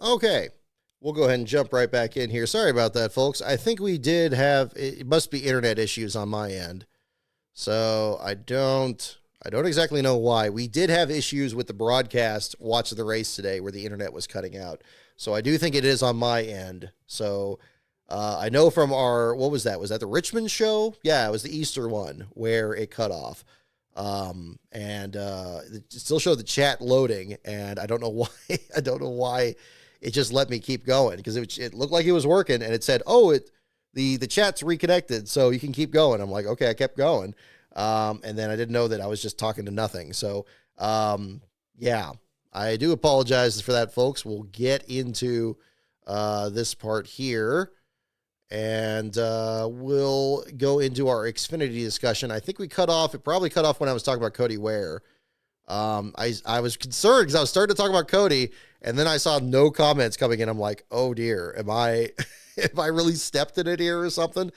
Okay, we'll go ahead and jump right back in here. Sorry about that, folks. I think we did have, it must be internet issues on my end. So I don't exactly know why. We did have issues with the broadcast Watch of the Race today where the internet was cutting out. So I do think it is on my end. So I know from our, what was that? Was that the Richmond show? Yeah, it was the Easter one where it cut off. It still showed the chat loading, and I don't know why. I don't know why it just let me keep going, because it looked like it was working, and it said, "Oh, the chat's reconnected, so you can keep going." I'm like, okay, I kept going, and then I didn't know that I was just talking to nothing. So, yeah, I do apologize for that, folks. We'll get into this part here. And we'll go into our Xfinity discussion. I think it probably cut off when I was talking about Cody Ware. I was concerned because I was starting to talk about Cody, and then I saw no comments coming in. I'm like, oh dear, am I really stepped in it here or something?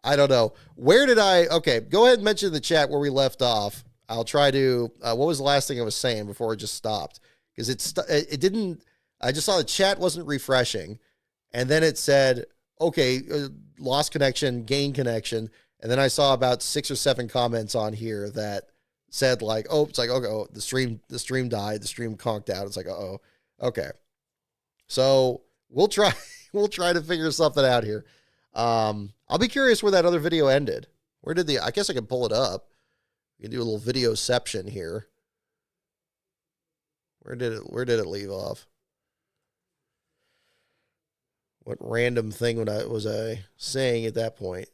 I don't know. Okay, go ahead and mention in the chat where we left off. I'll try to, what was the last thing I was saying before it just stopped? Because it didn't, I just saw the chat wasn't refreshing, and then it said, okay, lost connection, gain connection. And then I saw about 6 or 7 comments on here that said like, oh, it's like, okay, oh, the stream died, the stream conked out. It's like, uh-oh. Okay. So we'll try to figure something out here. I'll be curious where that other video ended. I guess I can pull it up. We can do a little videoception here. Where did it leave off? What random thing was I saying at that point?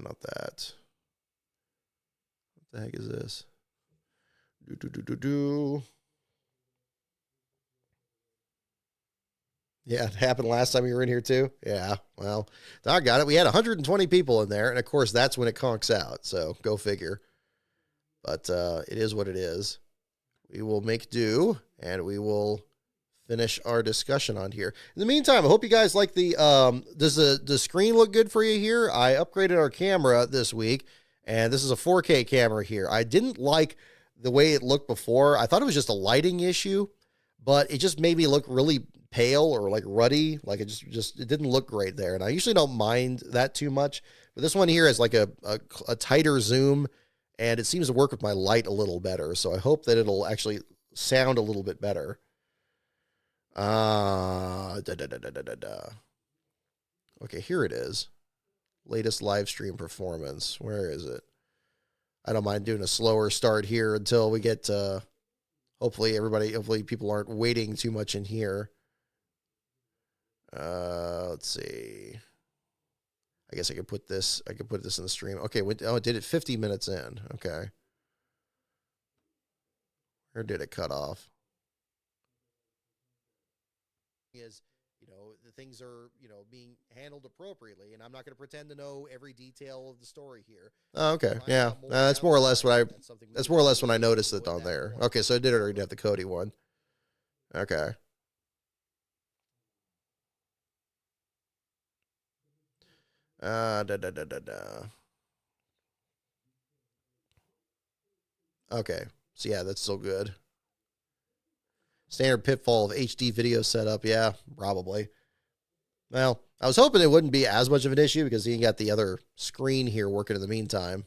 Not that. What the heck is this? Yeah, it happened last time you were in here too. Yeah, well, I got it. We had 120 people in there, and of course that's when it conks out. So go figure. But it is what it is. We will make do, and we will finish our discussion on here. In the meantime, I hope you guys like does the screen look good for you here? I upgraded our camera this week, and this is a 4K camera here. I didn't like the way it looked before. I thought it was just a lighting issue, but it just made me look really pale or like ruddy. Like it didn't look great there. And I usually don't mind that too much, but this one here is like a tighter zoom, and it seems to work with my light a little better. So I hope that it'll actually sound a little bit better. Okay, here it is. Latest live stream performance. Where is it? I don't mind doing a slower start here until we get hopefully people aren't waiting too much in here. Let's see. I guess I could put this in the stream. Okay, it did it 50 minutes in. Okay. Where did it cut off? Is, the things are, being handled appropriately, and I'm not going to pretend to know every detail of the story here. Oh, okay. Yeah. That's more or less what when I noticed it on there. Okay. So I did already have the Cody one. Okay. Okay. So yeah, that's still good. Standard pitfall of HD video setup. Yeah, probably. Well, I was hoping it wouldn't be as much of an issue because you got the other screen here working in the meantime.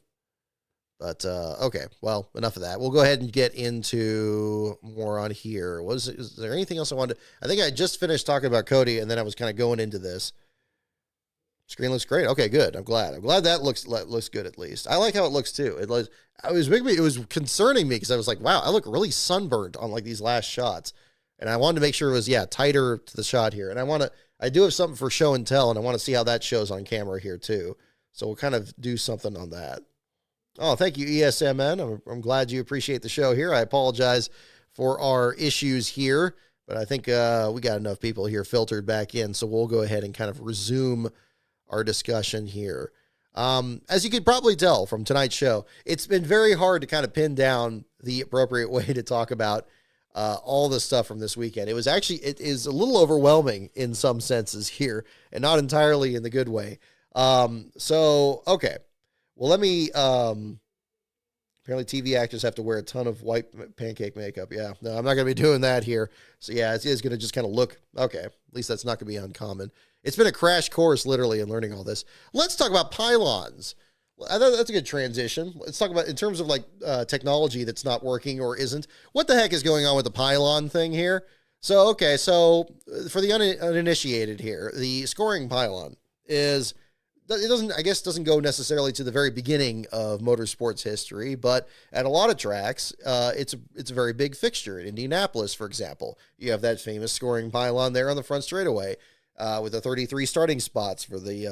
But, okay. Well, enough of that. We'll go ahead and get into more on here. Is there anything else I wanted to, I think I just finished talking about Cody, and then I was kind of going into this. Screen looks great. Okay, good. I'm glad that looks good at least. I like how it looks too. It was concerning me because I was like, wow, I look really sunburnt on like these last shots. And I wanted to make sure it was, tighter to the shot here. And I do have something for show and tell, and I want to see how that shows on camera here too. So we'll kind of do something on that. Oh, thank you, ESMN. I'm glad you appreciate the show here. I apologize for our issues here, but I think we got enough people here filtered back in. So we'll go ahead and kind of resume our discussion here. As you could probably tell from tonight's show, it's been very hard to kind of pin down the appropriate way to talk about all the stuff from this weekend. It is a little overwhelming in some senses here, and not entirely in the good way. Okay. Well, let me Apparently TV actors have to wear a ton of white pancake makeup. Yeah, no, I'm not going to be doing that here. So yeah, it is going to just kind of look, okay, at least that's not going to be uncommon. It's been a crash course, literally, in learning all this. Let's talk about pylons. I thought that's a good transition. Let's talk about, in terms of like technology that's not working or isn't, what the heck is going on with the pylon thing here? So, okay, so for the uninitiated here, the scoring pylon is, it doesn't go necessarily to the very beginning of motorsports history, but at a lot of tracks, it's a very big fixture. In Indianapolis, for example, you have that famous scoring pylon there on the front straightaway, with the 33 starting spots for the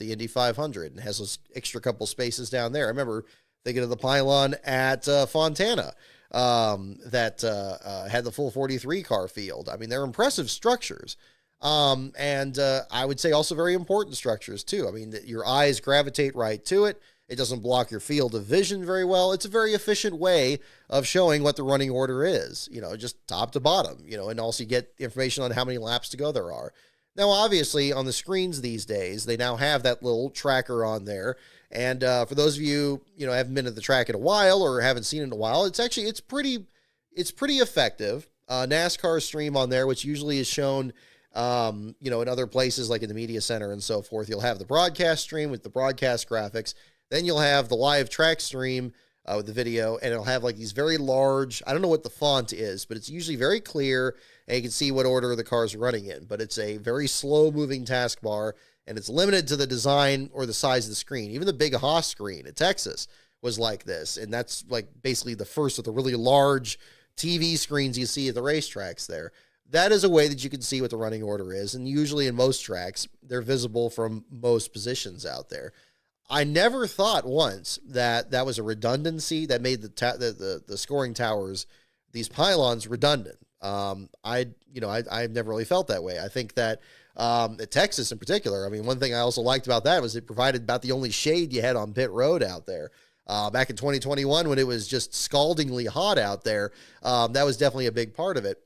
Indy 500, and has those extra couple spaces down there. I remember thinking of the pylon at Fontana, that had the full 43 car field. I mean, they're impressive structures. And I would say also very important structures too. I mean, your eyes gravitate right to it. It doesn't block your field of vision very well. It's a very efficient way of showing what the running order is, just top to bottom, and also you get information on how many laps to go there are. Now, obviously, on the screens these days, they now have that little tracker on there. And for those of you, haven't been to the track in a while or haven't seen it in a while, it's pretty effective. NASCAR stream on there, which usually is shown in other places like in the media center and so forth. You'll have the broadcast stream with the broadcast graphics. Then you'll have the live track stream with the video, and it'll have like these very large, I don't know what the font is, but it's usually very clear, and you can see what order the cars are running in. But it's a very slow-moving taskbar, and it's limited to the design or the size of the screen. Even the big Haas screen at Texas was like this, and that's like basically the first of the really large TV screens you see at the racetracks there. That is a way that you can see what the running order is, and usually in most tracks, they're visible from most positions out there. I never thought once that that was a redundancy that made the scoring towers, these pylons, redundant. I've never really felt that way. I think that at Texas in particular, I mean, one thing I also liked about that was it provided about the only shade you had on pit road out there. Back in 2021, when it was just scaldingly hot out there, that was definitely a big part of it.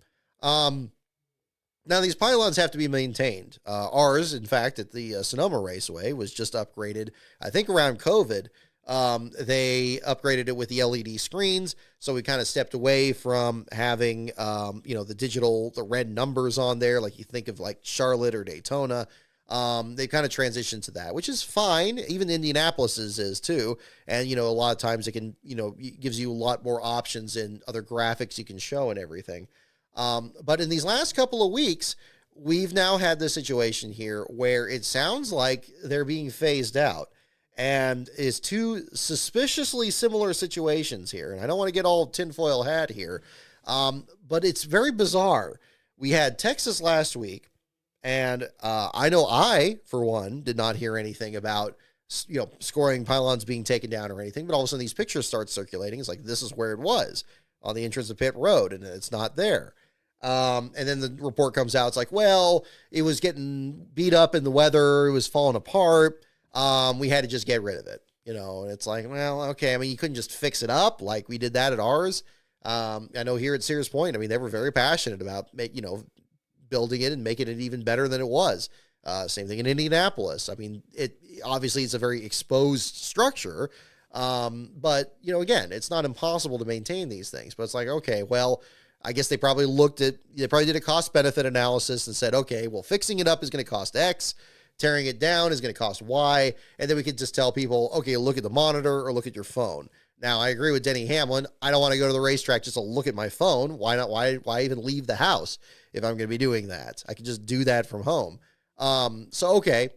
Now, these pylons have to be maintained. Ours, in fact, at the Sonoma Raceway was just upgraded, I think around COVID. They upgraded it with the LED screens, so we kind of stepped away from having, the red numbers on there, like you think of like Charlotte or Daytona. They kind of transitioned to that, which is fine. Even Indianapolis's is too. And, a lot of times it can, gives you a lot more options in other graphics you can show and everything. But in these last couple of weeks, we've now had this situation here where it sounds like they're being phased out, and it's two suspiciously similar situations here. And I don't want to get all tinfoil hat here, but it's very bizarre. We had Texas last week, and I know I, for one, did not hear anything about scoring pylons being taken down or anything, but all of a sudden these pictures start circulating. It's like, this is where it was on the entrance of pit road, and it's not there. And then the report comes out. It's like, well, it was getting beat up in the weather. It was falling apart. We had to just get rid of it, and it's like, well, okay. I mean, you couldn't just fix it up like we did that at ours. I know here at Series Point, I mean, they were very passionate about building it and making it even better than it was. Same thing in Indianapolis. I mean, obviously it's a very exposed structure. But again, it's not impossible to maintain these things, but it's like, okay, well, I guess they probably did a cost benefit analysis and said, okay, well, fixing it up is going to cost X, tearing it down is going to cost Y. And then we could just tell people, okay, look at the monitor or look at your phone. Now, I agree with Denny Hamlin. I don't want to go to the racetrack just to look at my phone. Why not? Why even leave the house if I'm going to be doing that? I could just do that from home. Okay,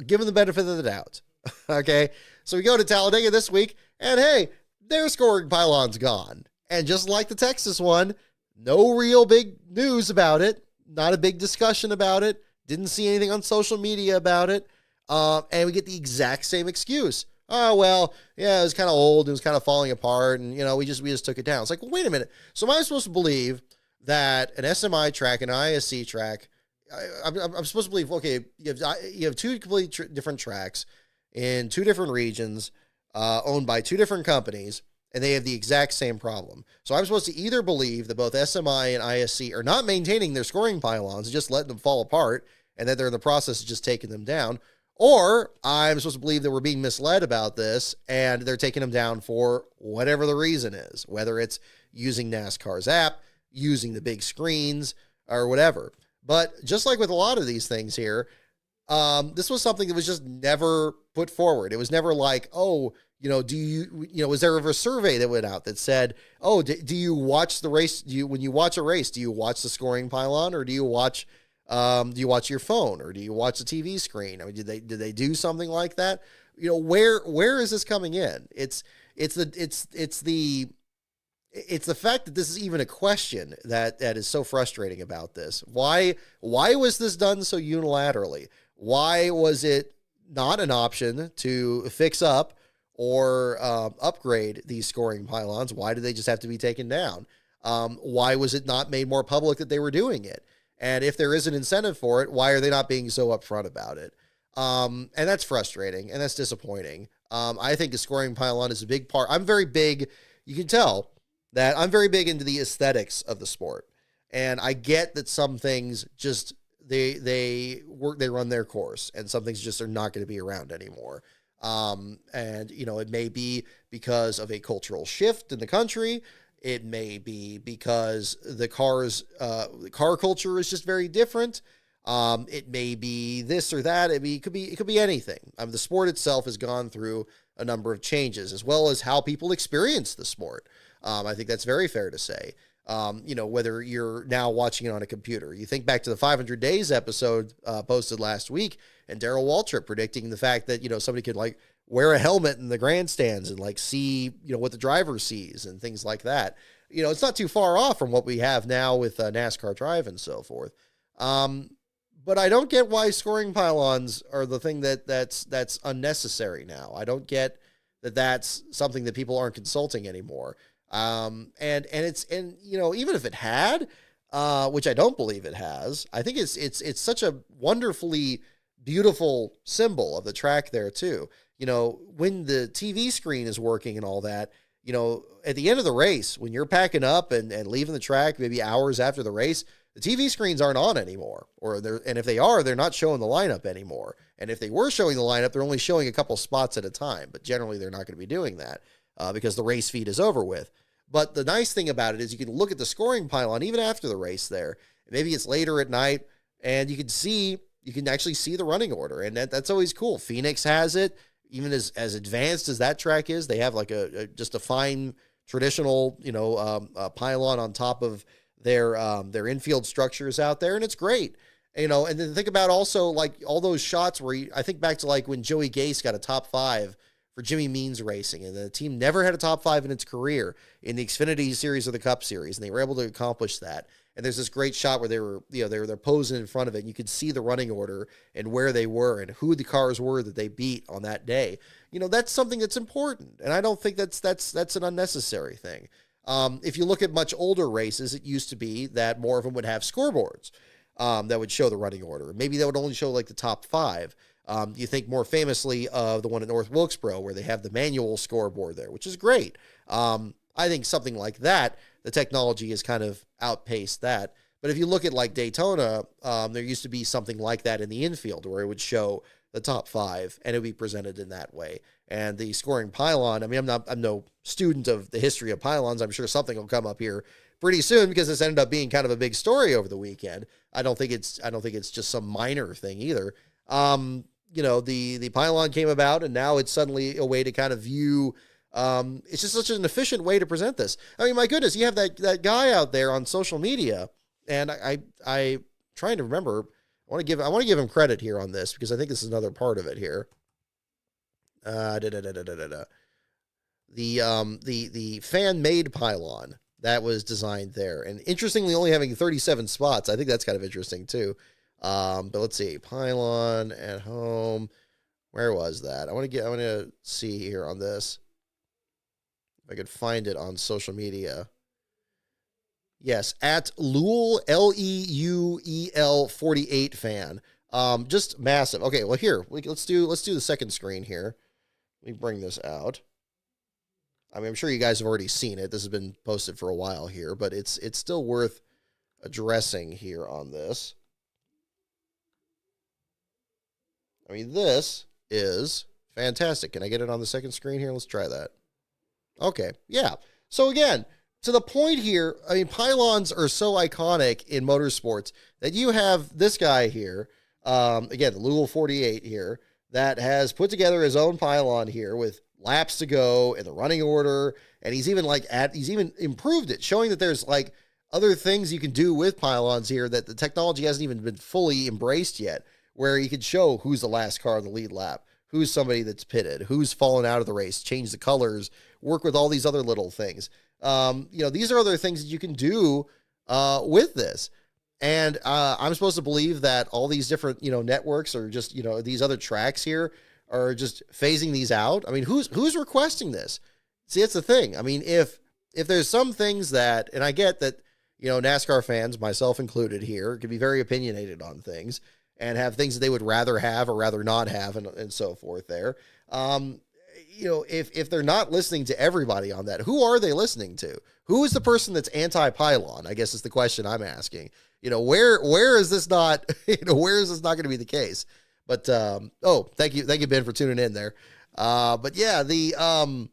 give them the benefit of the doubt. Okay, so we go to Talladega this week, and hey, their scoring pylon's gone. And just like the Texas one, no real big news about it, not a big discussion about it, didn't see anything on social media about it, and we get the exact same excuse. Oh, well, yeah, it was kind of old, it was kind of falling apart, and, we just took it down. It's like, well, wait a minute. So am I supposed to believe that an SMI track, an ISC track, I'm supposed to believe, okay, you have two completely different tracks in two different regions, owned by two different companies, and they have the exact same problem. So I'm supposed to either believe that both SMI and ISC are not maintaining their scoring pylons and just letting them fall apart, and that they're in the process of just taking them down, Or I'm supposed to believe that we're being misled about this and they're taking them down for whatever the reason is, whether it's using NASCAR's app, using the big screens, or whatever. But just like with a lot of these things here, this was something that was just never put forward. It was never like, oh, was there ever a survey that went out that said, oh, do you watch the race? When you watch a race, do you watch the scoring pylon, or do you watch your phone, or do you watch the TV screen? I mean, did they do something like that? Where is this coming in? It's the fact that this is even a question that is so frustrating about this. Why was this done so unilaterally? Why was it not an option to fix up or upgrade these scoring pylons? Why did they just have to be taken down? Why was it not made more public that they were doing it? And if there is an incentive for it, why are they not being so upfront about it? And that's frustrating and that's disappointing. I think the scoring pylon is a big part. I'm very big. You can tell that I'm very big into the aesthetics of the sport. And I get that some things just, they run their course, and some things just are not going to be around anymore. And it may be because of a cultural shift in the country. It may be because the car culture is just very different. It may be this or that. It could be anything. The sport itself has gone through a number of changes, as well as how people experience the sport. I think that's very fair to say. Whether you're now watching it on a computer, you think back to the 500 Days episode posted last week, and Darrell Waltrip predicting the fact that, somebody could like wear a helmet in the grandstands and like see, what the driver sees and things like that. It's not too far off from what we have now with NASCAR Drive and so forth. But I don't get why scoring pylons are the thing that's unnecessary now. I don't get that that's something that people aren't consulting anymore. Even if it had, which I don't believe it has, I think it's such a wonderfully beautiful symbol of the track there too. When the TV screen is working and all that, at the end of the race, when you're packing up and leaving the track, maybe hours after the race, the TV screens aren't on anymore, and if they are, they're not showing the lineup anymore. And if they were showing the lineup, they're only showing a couple spots at a time, but generally they're not going to be doing that. Because the race feed is over with. But the nice thing about it is you can look at the scoring pylon even after the race there. Maybe it's later at night, and you can actually see the running order, and that's always cool. Phoenix has it, even as advanced as that track is. They have like just a fine traditional pylon on top of their infield structures out there, and it's great. And then think about also like all those shots where I think back to like when Joey Gase got a top 5 for Jimmy Means Racing, and the team never had a top 5 in its career in the Xfinity Series or the Cup Series, and they were able to accomplish that. And there's this great shot where they're posing in front of it, and you could see the running order and where they were and who the cars were that they beat on that day. That's something that's important, and I don't think that's an unnecessary thing. If you look at much older races, it used to be that more of them would have scoreboards that would show the running order. Maybe that would only show like the top 5. You think more famously of the one at North Wilkesboro where they have the manual scoreboard there, which is great. I think something like that, the technology has kind of outpaced that. But if you look at like Daytona, there used to be something like that in the infield where it would show the top 5 and it would be presented in that way. And the scoring pylon, I mean, I'm no student of the history of pylons. I'm sure something will come up here pretty soon because this ended up being kind of a big story over the weekend. I don't think it's just some minor thing either. The pylon came about, and now it's suddenly a way to kind of view. It's just such an efficient way to present this. I mean, my goodness, you have that guy out there on social media, and I trying to remember. I want to give him credit here on this because I think this is another part of it here. The fan made pylon that was designed there, and interestingly, only having 37 spots. I think that's kind of interesting too. But let's see, pylon at home. Where was that? I want to see here on this. If I could find it on social media. Yes, at Leuel, Leuel 48 fan. Just massive. Okay, well here, let's do the second screen here. Let me bring this out. I mean, I'm sure you guys have already seen it. This has been posted for a while here, but it's still worth addressing here on this. I mean, this is fantastic. Can I get it on the second screen here? Let's try that. Okay, yeah. So again, to the point here, I mean, pylons are so iconic in motorsports that you have this guy here, again, the Louisville 48 here, that has put together his own pylon here with laps to go and the running order, and he's even he's even improved it, showing that there's like other things you can do with pylons here that the technology hasn't even been fully embraced yet, where you could show who's the last car on the lead lap, who's somebody that's pitted, who's fallen out of the race, change the colors, work with all these other little things. These are other things that you can do with this. And I'm supposed to believe that all these different, networks are just, these other tracks here are just phasing these out. I mean, who's requesting this? See, that's the thing. I mean, if there's some things that, and I get that, NASCAR fans, myself included here, can be very opinionated on things and have things that they would rather have or rather not have and so forth there. If they're not listening to everybody on that, who are they listening to? Who is the person that's anti-pylon? I guess is the question I'm asking. Where is this not, where is this not going to be the case? But, thank you, Ben, for tuning in there. But yeah, the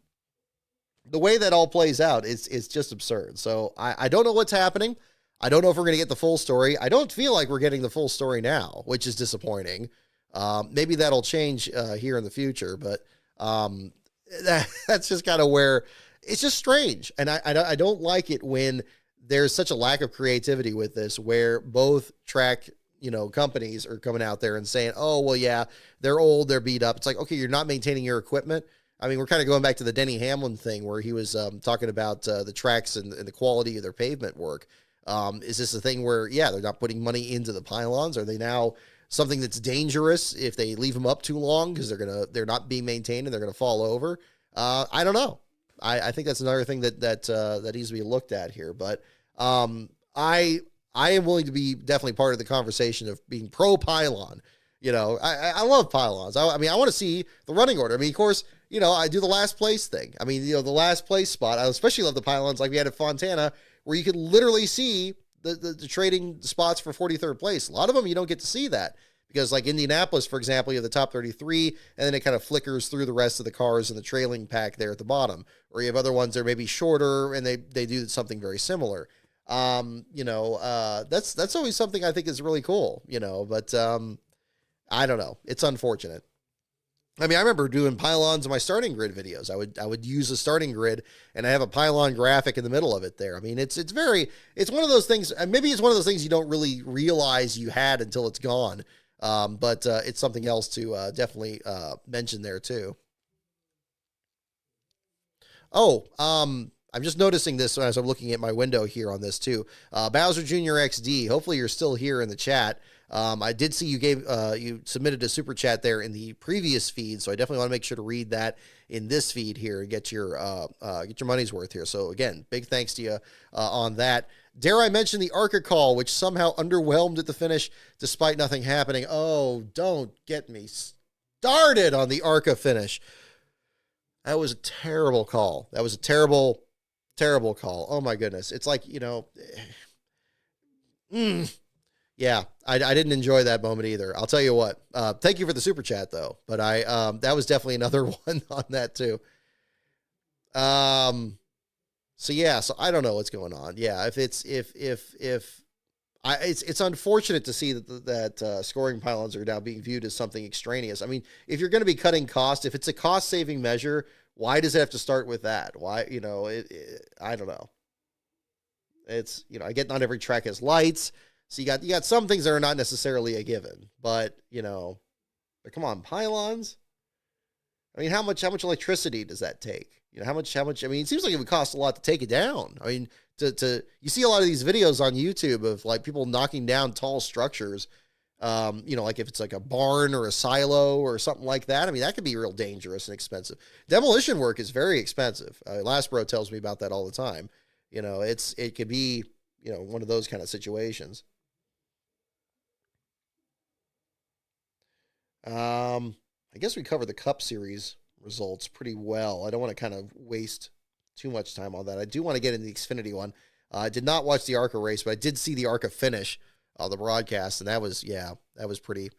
way that all plays out is just absurd. So I don't know what's happening. I don't know if we're going to get the full story. I don't feel like we're getting the full story now, which is disappointing. Maybe that'll change here in the future, but that's just kind of where it's just strange. And I don't like it when there's such a lack of creativity with this, where both track, companies are coming out there and saying, oh, well, yeah, they're old, they're beat up. It's like, okay, you're not maintaining your equipment. I mean, we're kind of going back to the Denny Hamlin thing where he was talking about the tracks and the quality of their pavement work. Is this a thing where, yeah, they're not putting money into the pylons? Are they now something that's dangerous if they leave them up too long because they're not being maintained and they're going to fall over? I don't know. I think that's another thing that needs to be looked at here. But I am willing to be definitely part of the conversation of being pro pylon. I love pylons. I mean, I want to see the running order. I mean, of course, I do the last place thing. I mean, the last place spot. I especially love the pylons like we had at Fontana, where you could literally see the trading spots for 43rd place. A lot of them, you don't get to see that because like Indianapolis, for example, you have the top 33 and then it kind of flickers through the rest of the cars in the trailing pack there at the bottom, or you have other ones that are maybe shorter and they do something very similar. That's always something I think is really cool, but I don't know. It's unfortunate. I mean, I remember doing pylons in my starting grid videos. I would use a starting grid and I have a pylon graphic in the middle of it there. I mean, it's one of those things, and maybe it's one of those things you don't really realize you had until it's gone. But it's something else to definitely mention there too. I'm just noticing this as I'm looking at my window here on this too. Bowser Jr. XD, hopefully you're still here in the chat. I did see you submitted a super chat there in the previous feed, so I definitely want to make sure to read that in this feed here and get your money's worth here. So again, big thanks to you on that. Dare I mention the ARCA call, which somehow underwhelmed at the finish despite nothing happening. Oh, don't get me started on the ARCA finish. That was a terrible call. That was a terrible call. Oh my goodness. It's like, yeah, I didn't enjoy that moment either. I'll tell you what. Thank you for the super chat though. But that was definitely another one on that too. So I don't know what's going on. Yeah, it's unfortunate to see that scoring pylons are now being viewed as something extraneous. I mean, if you're going to be cutting costs, if it's a cost saving measure, why does it have to start with that? Why, I don't know. It's, I get not every track has lights. So you got some things that are not necessarily a given, but come on, pylons. I mean, how much electricity does that take? How much, I mean, it seems like it would cost a lot to take it down. I mean, you see a lot of these videos on YouTube of like people knocking down tall structures, like if it's like a barn or a silo or something like that. I mean, that could be real dangerous and expensive. Demolition work is very expensive. Last Bro tells me about that all the time. It could be, one of those kind of situations. I guess we covered the Cup Series results pretty well. I don't want to kind of waste too much time on that. I do want to get into the Xfinity one. I did not watch the ARCA race, but I did see the ARCA finish, the broadcast, and that was pretty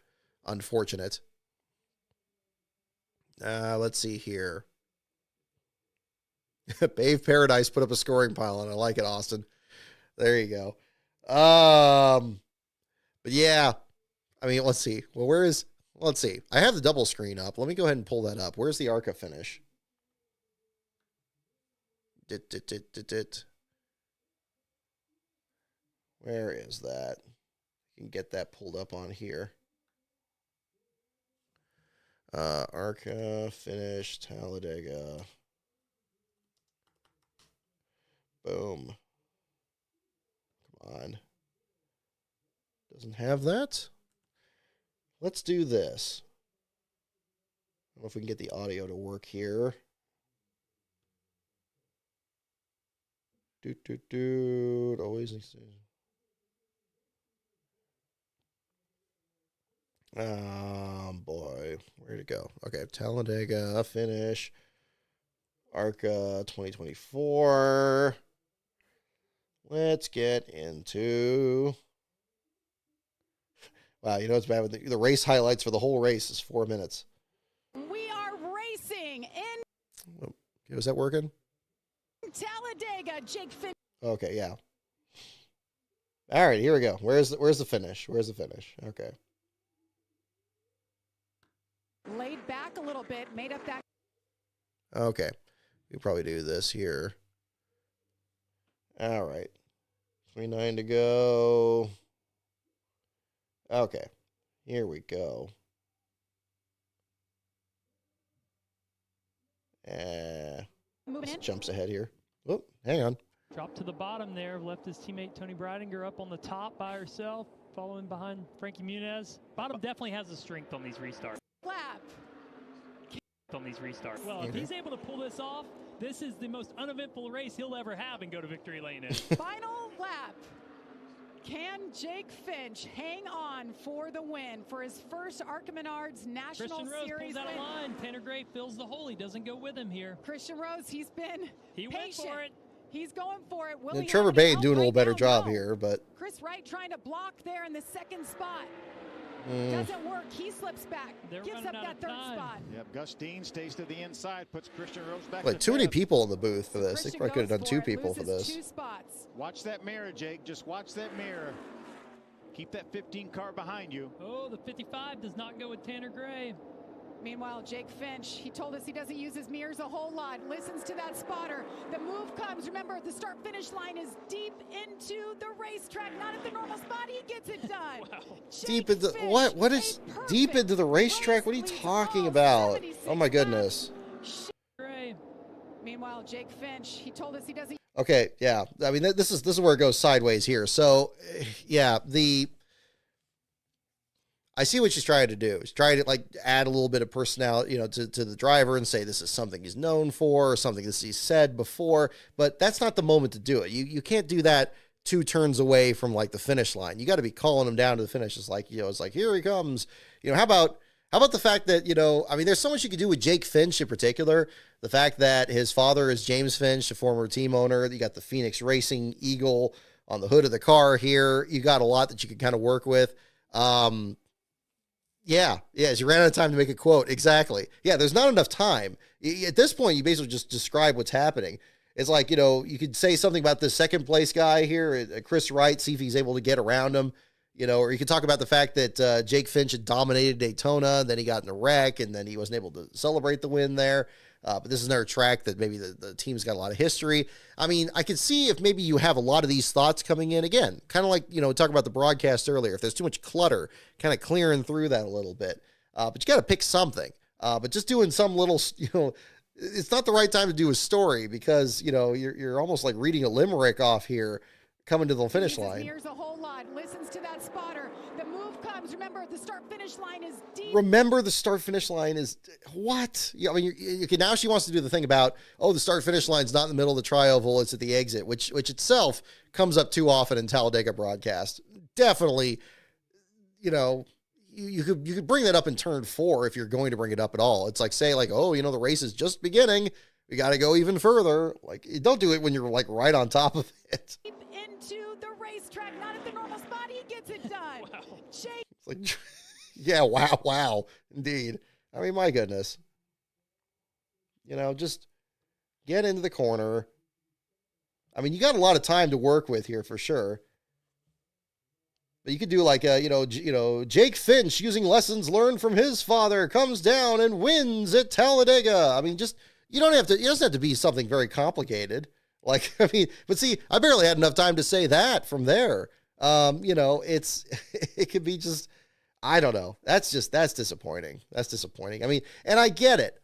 unfortunate. Let's see here. Bave Paradise put up a scoring pylon. I like it, Austin. There you go. But yeah, I mean, let's see. Well, let's see. I have the double screen up. Let me go ahead and pull that up. Where's the ARCA finish? Where is that? You can get that pulled up on here. ARCA finish Talladega. Boom. Come on. Doesn't have that? Let's do this. I don't know if we can get the audio to work here. Always. Boy, where'd it go? Okay, Talladega finish. ARCA 2024. Let's get into. Wow, you know what's bad with the race highlights for the whole race is 4 minutes. We are racing in. Okay, was that working? Talladega, Jake Finch. Okay, yeah. All right, here we go. Where's the finish? Where's the finish? Okay. Laid back a little bit, made up that. Okay. We'll probably do this here. All right. 29 to go. Okay. Here we go. Jumps ahead here. Oh, hang on. Dropped to the bottom there, left his teammate Tony Breidinger up on the top by herself, following behind Frankie Muniz. Bottom definitely has the strength on these restarts. Lap. Well, if he's able to pull this off, this is the most uneventful race he'll ever have and go to victory lane in. Final lap. Can Jake Finch hang on for the win for his first ARCA Menards National Christian Rose Series pulls out win? a line. Tanner Gray fills the hole. He doesn't go with him here. Christian Rose, he went patient. for it. He's going for it. And Trevor Bayne doing a little better job here, but Chris Wright trying to block there in the second spot. Doesn't work. He slips back. Gives up that third spot. Yep, Gus Dean stays to the inside, puts Christian Rose back. like too many people in the booth for this. They probably could have done two people for this. 2 spots. Watch that mirror, Jake. Just watch that mirror. Keep that 15 car behind you. Oh, the 55 does not go with Tanner Gray. Meanwhile, Jake Finch, he told us he doesn't use his mirrors a whole lot. Listens to that spotter. The move comes. Remember, the start-finish line is deep into the racetrack, not at the normal spot. He gets it done. Wow. Deep into what? What is deep into the racetrack? What are you talking about? Oh my goodness. Gray. Meanwhile, Jake Finch, he told us he doesn't. Okay, yeah. I mean, this is where it goes sideways here. So, yeah, I see what she's trying to do. She's trying to like add a little bit of personality, you know, to the driver and say this is something he's known for or something that he's said before. But that's not the moment to do it. You can't do that 2 turns away from like the finish line. You got to be calling him down to the finish. It's like, you know, it's like, here he comes. You know, how about the fact that, you know, I mean, there's so much you could do with Jake Finch in particular. The fact that his father is James Finch, a former team owner. You got the Phoenix Racing Eagle on the hood of the car here. You got a lot that you can kind of work with. Yeah, you ran out of time to make a quote. Exactly. Yeah, there's not enough time. At this point, you basically just describe what's happening. It's like, you know, you could say something about the second place guy here, Chris Wright, see if he's able to get around him, you know, or you could talk about the fact that Jake Finch had dominated Daytona, then he got in a wreck, and then he wasn't able to celebrate the win there. But this is another track that maybe the team's got a lot of history. I mean, I could see if maybe you have a lot of these thoughts coming in again, kind of like, you know, talk about the broadcast earlier. If there's too much clutter, kind of clearing through that a little bit. But you got to pick something. But just doing some little, you know, it's not the right time to do a story because, you know, you're almost like reading a limerick off here coming to the finish line. Here's a whole lot. Listens to that spotter. The move comes. Remember, the start-finish line is deep. Remember, the start-finish line is what? I mean, now she wants to do the thing about, oh, the start-finish line's not in the middle of the tri-oval, it's at the exit, which itself comes up too often in Talladega broadcast. Definitely, you know, you could bring that up in turn 4 if you're going to bring it up at all. It's like, say, like, oh, you know, the race is just beginning. We got to go even further. Like, don't do it when you're like right on top of it. Deep into the racetrack, not at the normal spot. He gets it done. Wow. Jake. It's like, yeah, wow, indeed. I mean, my goodness. You know, just get into the corner. I mean, you got a lot of time to work with here for sure. But you could do like, Jake Finch using lessons learned from his father comes down and wins at Talladega. I mean, just, it doesn't have to be something very complicated. Like, I mean, but see, I barely had enough time to say that from there. It could be just, I don't know. That's disappointing. That's disappointing. I mean, and I get it.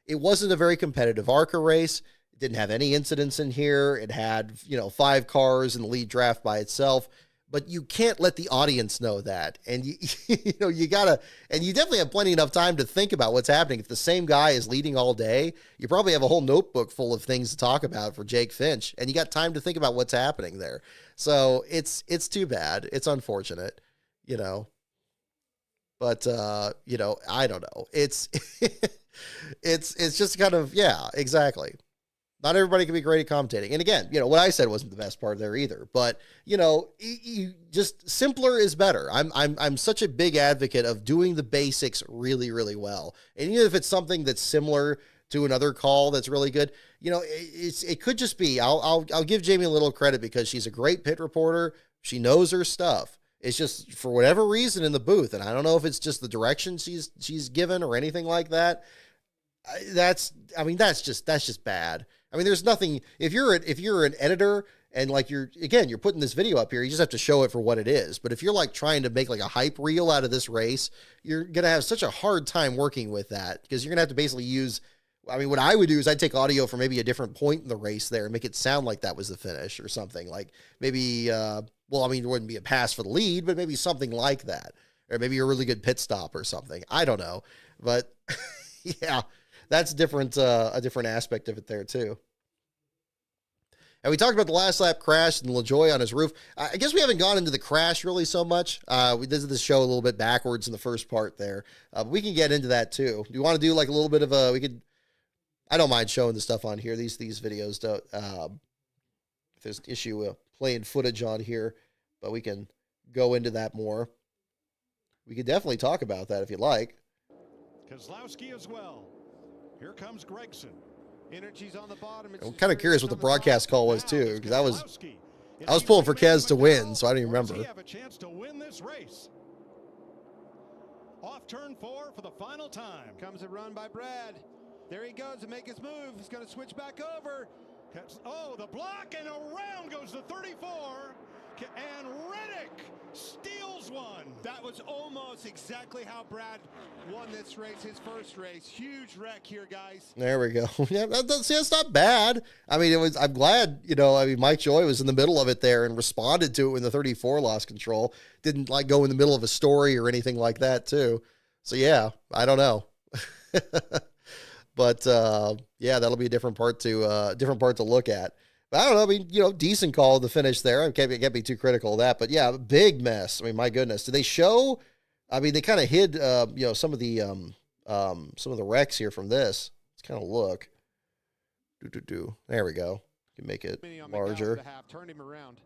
It wasn't a very competitive ARCA race. It didn't have any incidents in here. It had, 5 cars in the lead draft by itself. But you can't let the audience know that. And you gotta, and you definitely have plenty enough time to think about what's happening. If the same guy is leading all day, you probably have a whole notebook full of things to talk about for Jake Finch, and you got time to think about what's happening there. So it's too bad. It's unfortunate, but I don't know. It's, it's just kind of, yeah, exactly. Not everybody can be great at commentating. And again, what I said wasn't the best part there either. But, you just simpler is better. I'm such a big advocate of doing the basics really, really well. And even if it's something that's similar to another call that's really good, it could just be, I'll give Jamie a little credit because she's a great pit reporter. She knows her stuff. It's just for whatever reason in the booth. And I don't know if it's just the direction she's given or anything like that. That's just bad. I mean, there's nothing, if you're an editor and like you're putting this video up here, you just have to show it for what it is. But if you're like trying to make like a hype reel out of this race, you're going to have such a hard time working with that because you're going to have to basically use, I mean, what I would do is I'd take audio from maybe a different point in the race there and make it sound like that was the finish or something like maybe, it wouldn't be a pass for the lead, but maybe something like that, or maybe a really good pit stop or something. I don't know, but yeah. That's different, a different aspect of it there too. And we talked about the last lap crash and LaJoie on his roof. I guess we haven't gone into the crash really so much. We did this show a little bit backwards in the first part there. But we can get into that too. Do you want to do like a little bit of I don't mind showing the stuff on here. These videos don't, if there's an issue with playing footage on here, but we can go into that more. We could definitely talk about that if you like. Keselowski as well. Here comes Gregson. Energy's on the bottom. I'm kind of curious what the broadcast call was too, because I was pulling for Kez to win, so I don't even remember. Does he have a chance to win this race? Off turn 4 for the final time. Comes a run by Brad. There he goes to make his move. He's going to switch back over. Oh, the block, and around goes the 34. And Reddick steals one. That was almost exactly how Brad won this race, his first race. Huge wreck here, guys. There we go. Yeah, that's not bad. I mean, I'm glad, Mike Joy was in the middle of it there and responded to it when the 34 lost control. Didn't like go in the middle of a story or anything like that too. So yeah, I don't know. But yeah, that'll be a different part to look at. But I don't know. I mean, decent call of the finish there. I can't be too critical of that. But yeah, big mess. I mean, my goodness. Did they show? I mean, they kind of hid, some of the wrecks here from this. Let's kind of look. There we go. You can make it larger. Turned him around.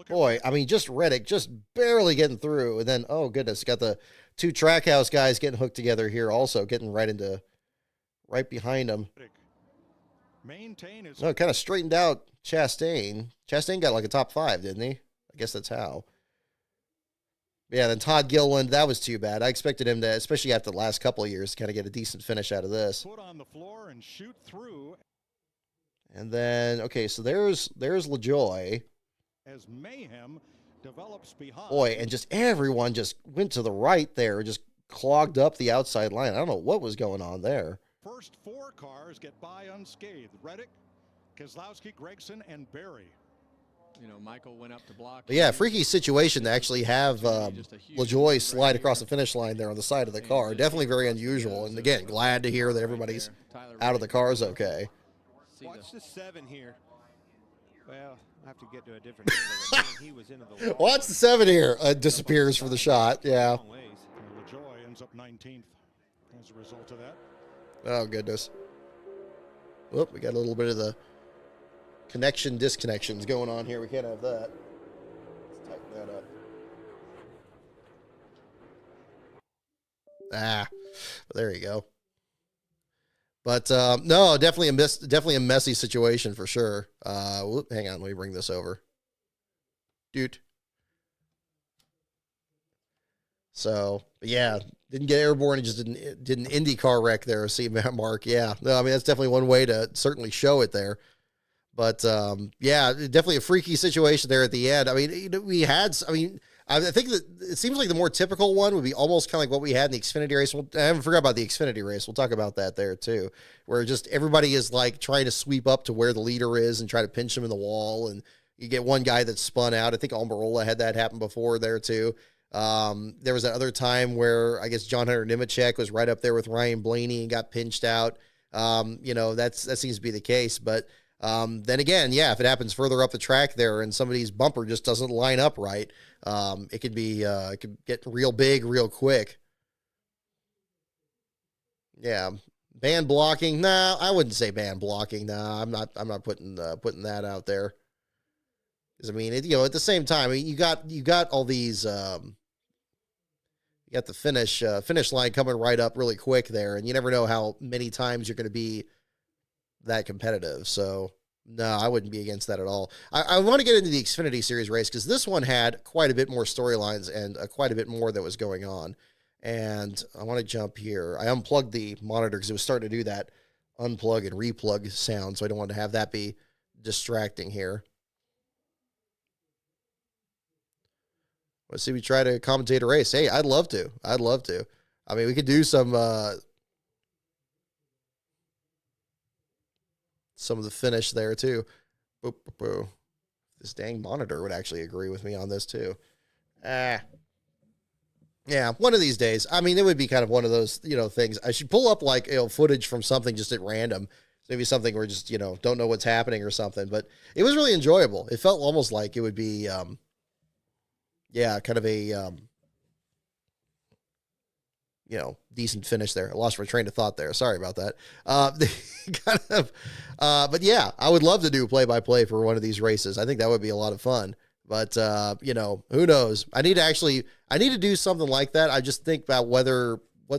Boy, I mean, just Reddick just barely getting through. And then, oh goodness, got the 2 Trackhouse guys getting hooked together here also, getting right behind him. No, kind of straightened out Chastain. Chastain got like a top 5, didn't he? I guess that's how. Yeah, then Todd Gilliland, that was too bad. I expected him to, especially after the last couple of years, kind of get a decent finish out of this. Put on the floor and shoot through. And then, okay, so there's LaJoie. As mayhem develops behind. Boy, and just everyone just went to the right there, just clogged up the outside line. I don't know what was going on there. First 4 cars get by unscathed. Reddick, Keselowski, Gregson, and Berry. Michael went up to block. But yeah, freaky situation to actually have LaJoie slide across the finish line there on the side of the car. Definitely very unusual. And again, glad to hear that everybody's out of the cars okay. Watch the 7 here. Well, I have to get to a different angle. He was into the wall. Watch the 7 here. Disappears for the shot. Yeah. LaJoie ends up 19th as a result of that. Oh, goodness. Whoop, we got a little bit of the connection disconnections going on here. We can't have that. Let's tighten that up. But there you go. But no, definitely a messy situation for sure. Hang on, let me bring this over. Dude. So, yeah, didn't get airborne. He just did an IndyCar wreck there. See, Mark. Yeah, no, I mean, that's definitely one way to certainly show it there. But, yeah, definitely a freaky situation there at the end. I mean, I think that it seems like the more typical one would be almost kind of like what we had in the Xfinity race. I haven't forgot about the Xfinity race. We'll talk about that there too, where just everybody is like trying to sweep up to where the leader is and try to pinch him in the wall. And you get one guy that's spun out. I think Almirola had that happen before there too. There was that other time where I guess John Hunter Nemechek was right up there with Ryan Blaney and got pinched out. That seems to be the case. But then again, yeah, if it happens further up the track there and somebody's bumper just doesn't line up right, it could get real big real quick. Yeah. Band blocking. Nah, I wouldn't say band blocking. Nah, I'm not putting that out there. Because I mean, at the same time, I mean, you got all these, you got the finish line coming right up really quick there, and you never know how many times you're going to be that competitive. So no, I wouldn't be against that at all. I want to get into the Xfinity Series race because this one had quite a bit more storylines and quite a bit more that was going on. And I want to jump here. I unplugged the monitor because it was starting to do that unplug and replug sound, so I don't want to have that be distracting here. Let's see, we try to commentate a race. Hey, I'd love to. I mean, we could do some of the finish there too. Boop, boop, boop. This dang monitor would actually agree with me on this too. Yeah, one of these days. I mean, it would be kind of one of those, things. I should pull up like, footage from something just at random. Maybe something where just, don't know what's happening or something, but it was really enjoyable. It felt almost like it would be, kind of a, decent finish there. I lost my train of thought there. Sorry about that. But yeah, I would love to do play-by-play for one of these races. I think that would be a lot of fun. But, who knows? I need to do something like that. I just think about what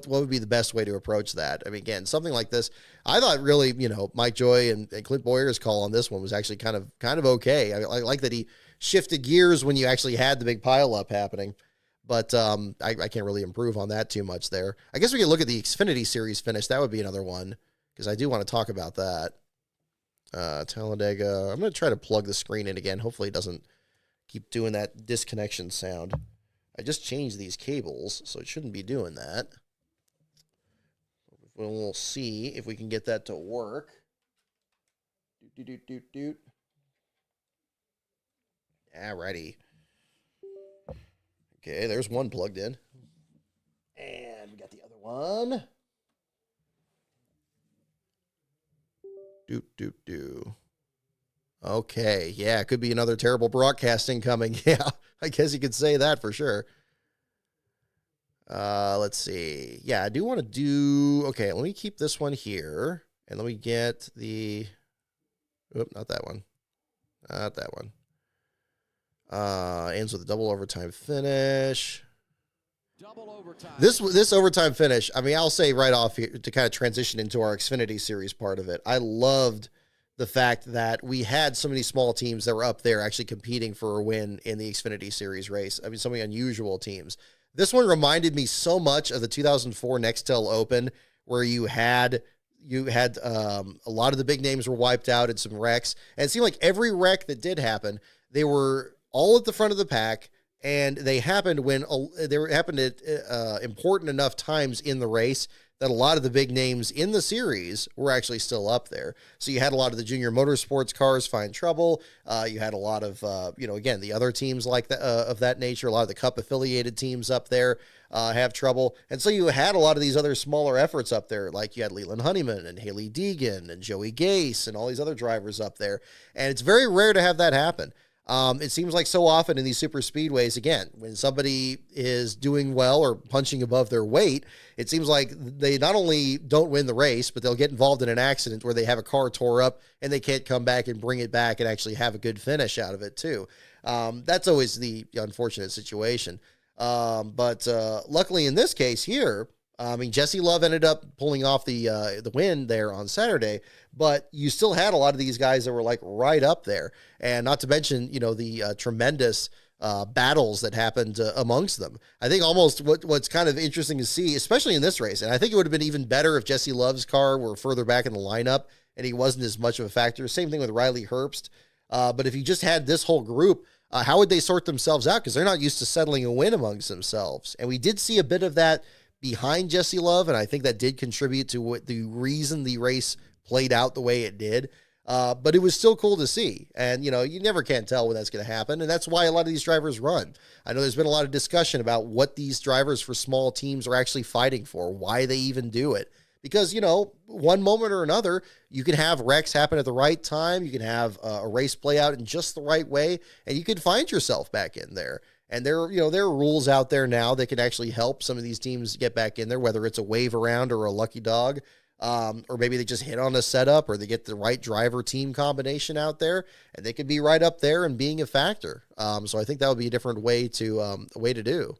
would be the best way to approach that. I mean, again, something like this, I thought really, Mike Joy and Clint Boyer's call on this one was actually kind of okay. I like that he shifted gears when you actually had the big pile up happening. But I can't really improve on that too much there. I guess we could look at the Xfinity Series finish. That would be another one because I do want to talk about that. Talladega. I'm going to try to plug the screen in again. Hopefully it doesn't keep doing that disconnection sound. I just changed these cables, so it shouldn't be doing that. We'll see if we can get that to work. Doot. Alrighty. Okay, there's one plugged in. And we got the other one. Doot. Okay, yeah, it could be another terrible broadcasting coming. Yeah, I guess you could say that for sure. Let's see. Yeah, I do want to do... Okay, let me keep this one here. And let me get the... Oop, not that one. Not that one. Ends with a double overtime finish. Double overtime. This overtime finish, I mean, I'll say right off here to kind of transition into our Xfinity Series part of it. I loved the fact that we had so many small teams that were up there actually competing for a win in the Xfinity Series race. I mean, so many unusual teams. This one reminded me so much of the 2004 Nextel Open, where you had a lot of the big names were wiped out in some wrecks, and it seemed like every wreck that did happen, they were all at the front of the pack, and they happened when they happened at important enough times in the race that a lot of the big names in the series were actually still up there. So you had a lot of the junior motorsports cars find trouble. You had a lot of, again, the other teams like that, of that nature, a lot of the Cup affiliated teams up there have trouble. And so you had a lot of these other smaller efforts up there, like you had Leland Honeyman and Haley Deegan and Joey Gase and all these other drivers up there. And it's very rare to have that happen. It seems like so often in these super speedways, again, when somebody is doing well or punching above their weight, it seems like they not only don't win the race, but they'll get involved in an accident where they have a car tore up and they can't come back and bring it back and actually have a good finish out of it too. That's always the unfortunate situation. But luckily in this case here, I mean, Jesse Love ended up pulling off the win there on Saturday, but you still had a lot of these guys that were like right up there, and not to mention, you know, the tremendous battles that happened amongst them. I think almost what's kind of interesting to see, especially in this race, and I think it would have been even better if Jesse Love's car were further back in the lineup and he wasn't as much of a factor. Same thing with Riley Herbst. But if you just had this whole group, how would they sort themselves out? Because they're not used to settling a win amongst themselves. And we did see a bit of that behind Jesse Love, and I think that did contribute to what the reason the race played out the way it did. But it was still cool to see. And, you know, you never can tell when that's going to happen. And that's why a lot of these drivers run. I know there's been a lot of discussion about what these drivers for small teams are actually fighting for, why they even do it. Because, you know, one moment or another, you can have wrecks happen at the right time. You can have a race play out in just the right way, and you can find yourself back in there. And there are rules out there now that can actually help some of these teams get back in there, whether it's a wave around or a lucky dog, or maybe they just hit on a setup, or they get the right driver team combination out there, and they could be right up there and being a factor. So I think that would be a different way to do.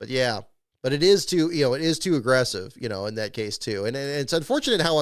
But yeah, but it is too aggressive, you know, in that case too. And it's unfortunate how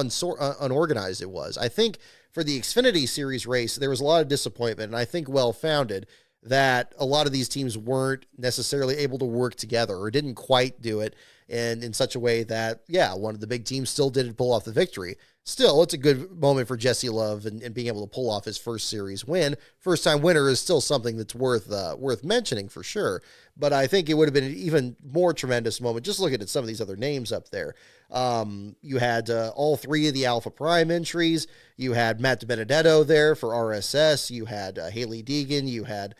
unorganized it was. I think for the Xfinity Series race, there was a lot of disappointment, and I think well-founded, that a lot of these teams weren't necessarily able to work together or didn't quite do it in such a way that, yeah, one of the big teams still did pull off the victory. Still, it's a good moment for Jesse Love and being able to pull off his first series win. First-time winner is still something that's worth mentioning for sure. But I think it would have been an even more tremendous moment. Just looking at some of these other names up there. You had all three of the Alpha Prime entries. You had Matt DiBenedetto there for RSS. You had Haley Deegan. You had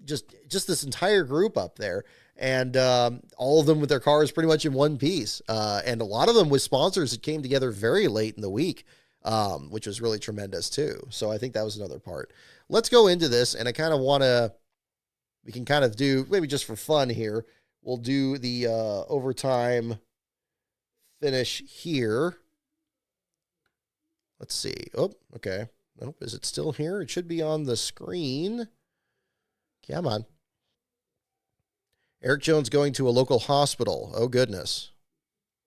just this entire group up there. And all of them with their cars pretty much in one piece. And a lot of them with sponsors that came together very late in the week, which was really tremendous too. So I think that was another part. Let's go into this, and I kind of we can kind of do, maybe just for fun here, we'll do the overtime finish here. Let's see. Oh, okay. Nope. Is it still here? It should be on the screen. Come on. Eric Jones going to a local hospital. Oh, goodness.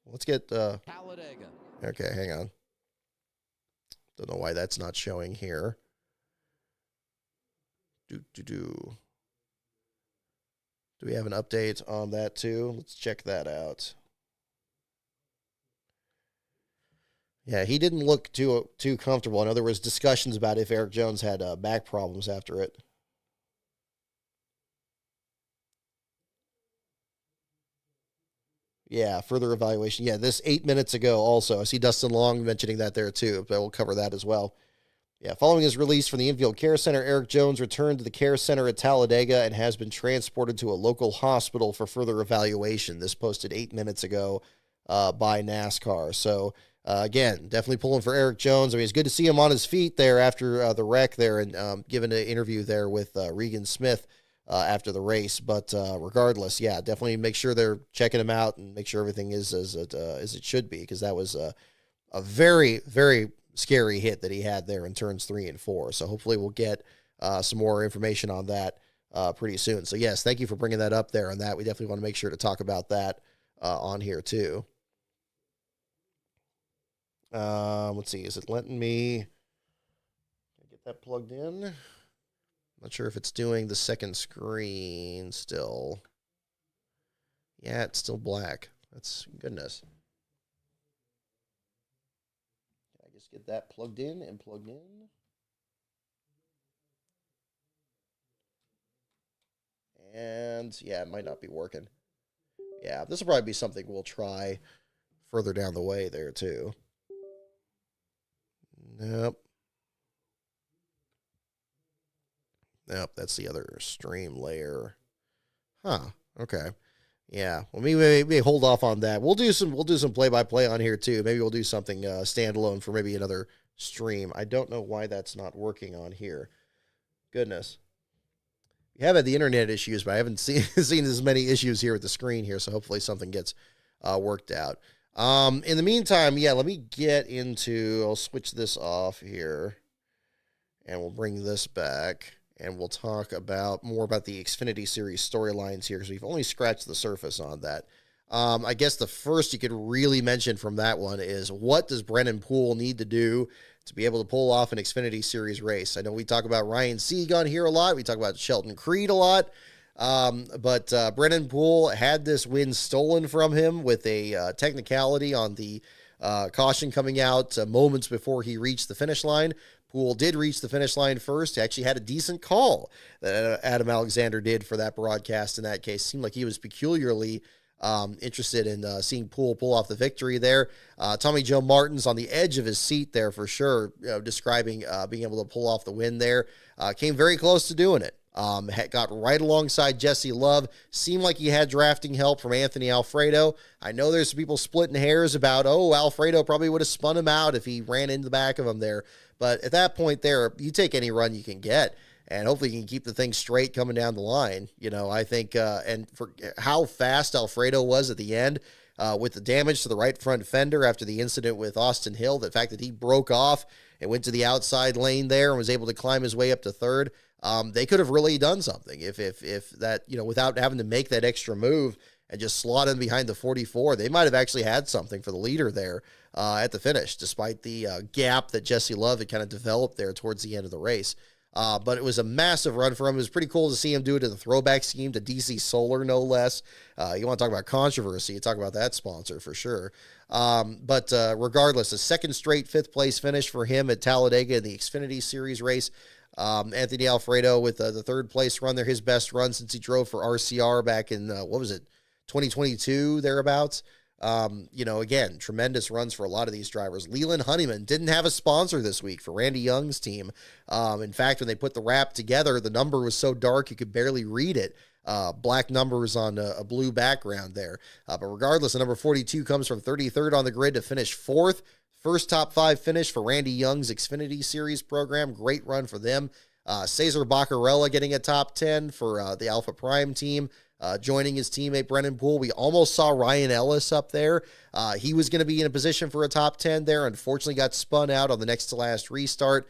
Let's get... Talladega. Okay, hang on. Don't know why that's not showing here. Do we have an update on that too? Let's check that out. Yeah, he didn't look too comfortable. I know there was discussions about if Eric Jones had back problems after it. Yeah, further evaluation. Yeah, this 8 minutes ago also. I see Dustin Long mentioning that there too, but we'll cover that as well. Yeah, following his release from the infield care center, Eric Jones returned to the care center at Talladega and has been transported to a local hospital for further evaluation. This posted 8 minutes ago by NASCAR. So, again, definitely pulling for Eric Jones. I mean, it's good to see him on his feet there after the wreck there and giving an interview there with Regan Smith after the race. But regardless, yeah, definitely make sure they're checking him out and make sure everything is as it should be, because that was a very, very scary hit that he had there in turns 3 and 4. So hopefully we'll get some more information on that pretty soon. So yes, thank you for bringing that up there on that. We definitely want to make sure to talk about that on here too. Let's see. Is it letting me get that plugged in? Not sure if it's doing the second screen still. Yeah, it's still black. That's goodness. I just get that plugged in and plugged in. And yeah, it might not be working. Yeah, this will probably be something we'll try further down the way there too. Nope. Nope, that's the other stream layer. Huh. Okay. Yeah. Well, maybe hold off on that. We'll do some play-by-play on here too. Maybe we'll do something standalone for maybe another stream. I don't know why that's not working on here. Goodness. We have had the internet issues, but I haven't seen as many issues here with the screen here, so hopefully something gets worked out. In the meantime, yeah, let me get into, I'll switch this off here, and we'll bring this back. and we'll talk about more about the Xfinity Series storylines here, because we've only scratched the surface on that. I guess the first you could really mention from that one is, what does Brennan Poole need to do to be able to pull off an Xfinity Series race? I know we talk about Ryan Sieg on here a lot. We talk about Shelton Creed a lot. But Brennan Poole had this win stolen from him with a technicality on the caution coming out moments before he reached the finish line. Poole did reach the finish line first. He actually had a decent call that Adam Alexander did for that broadcast in that case. Seemed like he was peculiarly interested in seeing Poole pull off the victory there. Tommy Joe Martin's on the edge of his seat there for sure, describing being able to pull off the win there. Came very close to doing it. Got right alongside Jesse Love. Seemed like he had drafting help from Anthony Alfredo. I know there's some people splitting hairs about, Alfredo probably would have spun him out if he ran into the back of him there. But at that point there, you take any run you can get, and hopefully you can keep the thing straight coming down the line. I think, and for how fast Alfredo was at the end, with the damage to the right front fender after the incident with Austin Hill, the fact that he broke off and went to the outside lane there and was able to climb his way up to third, they could have really done something if that, without having to make that extra move and just slot in behind the 44, they might have actually had something for the leader there at the finish, despite the gap that Jesse Love had kind of developed there towards the end of the race. But it was a massive run for him. It was pretty cool to see him do it in the throwback scheme to DC Solar, no less. You want to talk about controversy, you talk about that sponsor for sure. But regardless, a second straight fifth place finish for him at Talladega in the Xfinity Series race. Anthony Alfredo with the third place run there, his best run since he drove for RCR back in, 2022, thereabouts. Again, tremendous runs for a lot of these drivers. Leland Honeyman didn't have a sponsor this week for Randy Young's team. In fact, when they put the wrap together, the number was so dark you could barely read it. Black numbers on a blue background there. But regardless, the number 42 comes from 33rd on the grid to finish fourth. First top five finish for Randy Young's Xfinity Series program. Great run for them. Cesar Baccarella getting a top 10 for the Alpha Prime team. Joining his teammate Brennan Poole. We almost saw Ryan Ellis up there. He was going to be in a position for a top 10 there. Unfortunately got spun out on the next to last restart.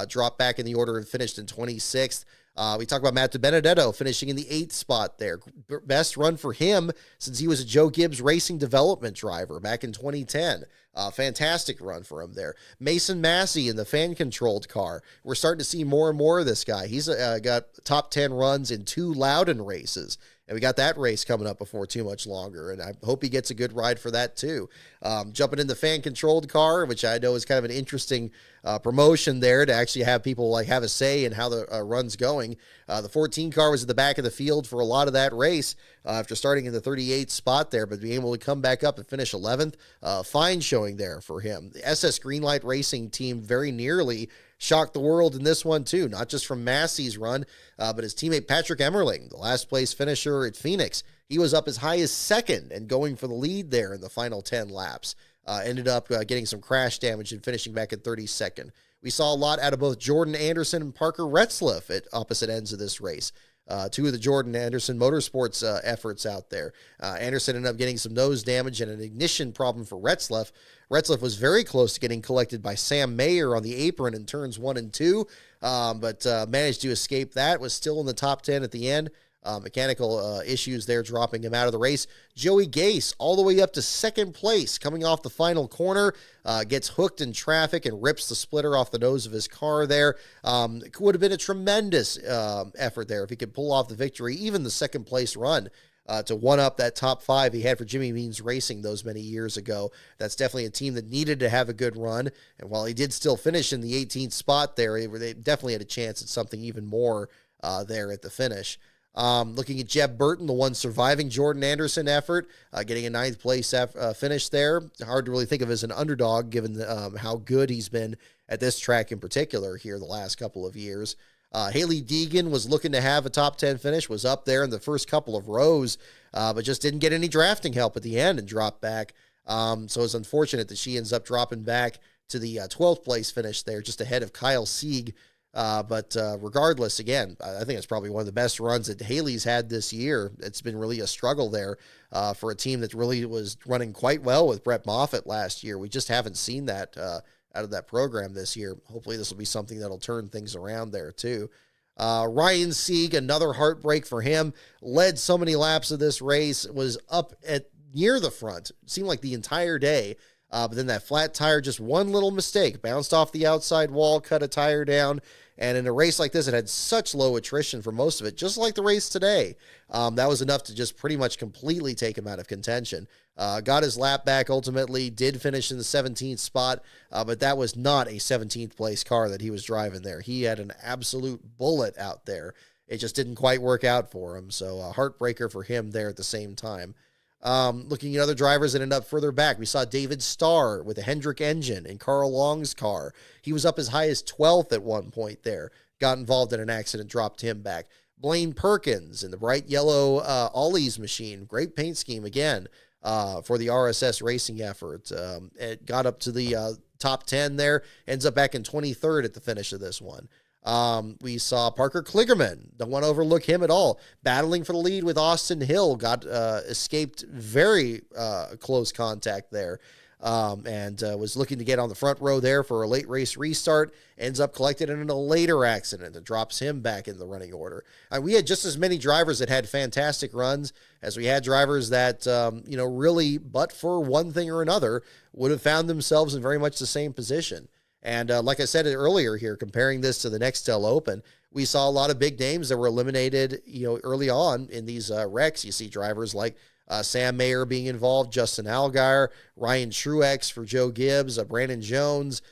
Dropped back in the order and finished in 26th. We talk about Matt DiBenedetto finishing in the 8th spot there. Best run for him since he was a Joe Gibbs Racing development driver back in 2010. Fantastic run for him there. Mason Massey in the fan-controlled car. We're starting to see more and more of this guy. He's got top 10 runs in 2 Loudon races. And we got that race coming up before too much longer, and I hope he gets a good ride for that too. Jumping in the fan-controlled car, which I know is kind of an interesting promotion there to actually have people have a say in how the run's going. The 14 car was at the back of the field for a lot of that race after starting in the 38th spot there, but being able to come back up and finish 11th, fine showing there for him. The SS Greenlight Racing team very nearly shocked the world in this one too, not just from Massey's run, but his teammate Patrick Emmerling, the last place finisher at Phoenix. He was up as high as second and going for the lead there in the final 10 laps. Ended up getting some crash damage and finishing back at 32nd. We saw a lot out of both Jordan Anderson and Parker Retzlaff at opposite ends of this race. Two of the Jordan Anderson Motorsports efforts out there. Anderson ended up getting some nose damage and an ignition problem for Retzlaff. Retzlaff was very close to getting collected by Sam Mayer on the apron in turns 1 and 2, but managed to escape that, was still in the top 10 at the end. Mechanical issues there dropping him out of the race. Joey Gase all the way up to second place coming off the final corner, gets hooked in traffic and rips the splitter off the nose of his car there. It would have been a tremendous effort there if he could pull off the victory, even the second place run. To one-up that top 5 he had for Jimmy Means Racing those many years ago. That's definitely a team that needed to have a good run, and while he did still finish in the 18th spot there, they definitely had a chance at something even more there at the finish. Looking at Jeb Burton, the one surviving Jordan Anderson effort, getting a 9th place finish there. Hard to really think of as an underdog given how good he's been at this track in particular here the last couple of years. Haley Deegan was looking to have a top 10 finish, was up there in the first couple of rows, but just didn't get any drafting help at the end and dropped back. So it's unfortunate that she ends up dropping back to the 12th place finish there, just ahead of Kyle Sieg. But regardless, again, I think it's probably one of the best runs that Haley's had this year. It's been really a struggle there for a team that really was running quite well with Brett Moffitt last year. We just haven't seen that out of that program this year. Hopefully this will be something that'll turn things around there too. Ryan Sieg, another heartbreak for him, led so many laps of this race, was up at near the front. It seemed like the entire day. But then that flat tire, just one little mistake, bounced off the outside wall, cut a tire down. And in a race like this, it had such low attrition for most of it, just like the race today. That was enough to just pretty much completely take him out of contention. Got his lap back ultimately, did finish in the 17th spot, but that was not a 17th place car that he was driving there. He had an absolute bullet out there. It just didn't quite work out for him. So a heartbreaker for him there at the same time. Looking at other drivers that end up further back, we saw David Starr with a Hendrick engine in Carl Long's car. He was up as high as 12th at one point there, got involved in an accident, dropped him back. Blaine Perkins in the bright yellow Ollie's machine, great paint scheme again for the RSS racing effort. It got up to the top 10 there, ends up back in 23rd at the finish of this one. We saw Parker Kligerman, don't want to overlook him at all, battling for the lead with Austin Hill, got escaped very close contact there, and was looking to get on the front row there for a late race restart, ends up collected in a later accident that drops him back in the running order. We had just as many drivers that had fantastic runs as we had drivers that, really, but for one thing or another, would have found themselves in very much the same position. And like I said earlier here, comparing this to the Nextel Open, we saw a lot of big names that were eliminated, early on in these wrecks. You see drivers like Sam Mayer being involved, Justin Allgaier, Ryan Truex for Joe Gibbs, Brandon Jones,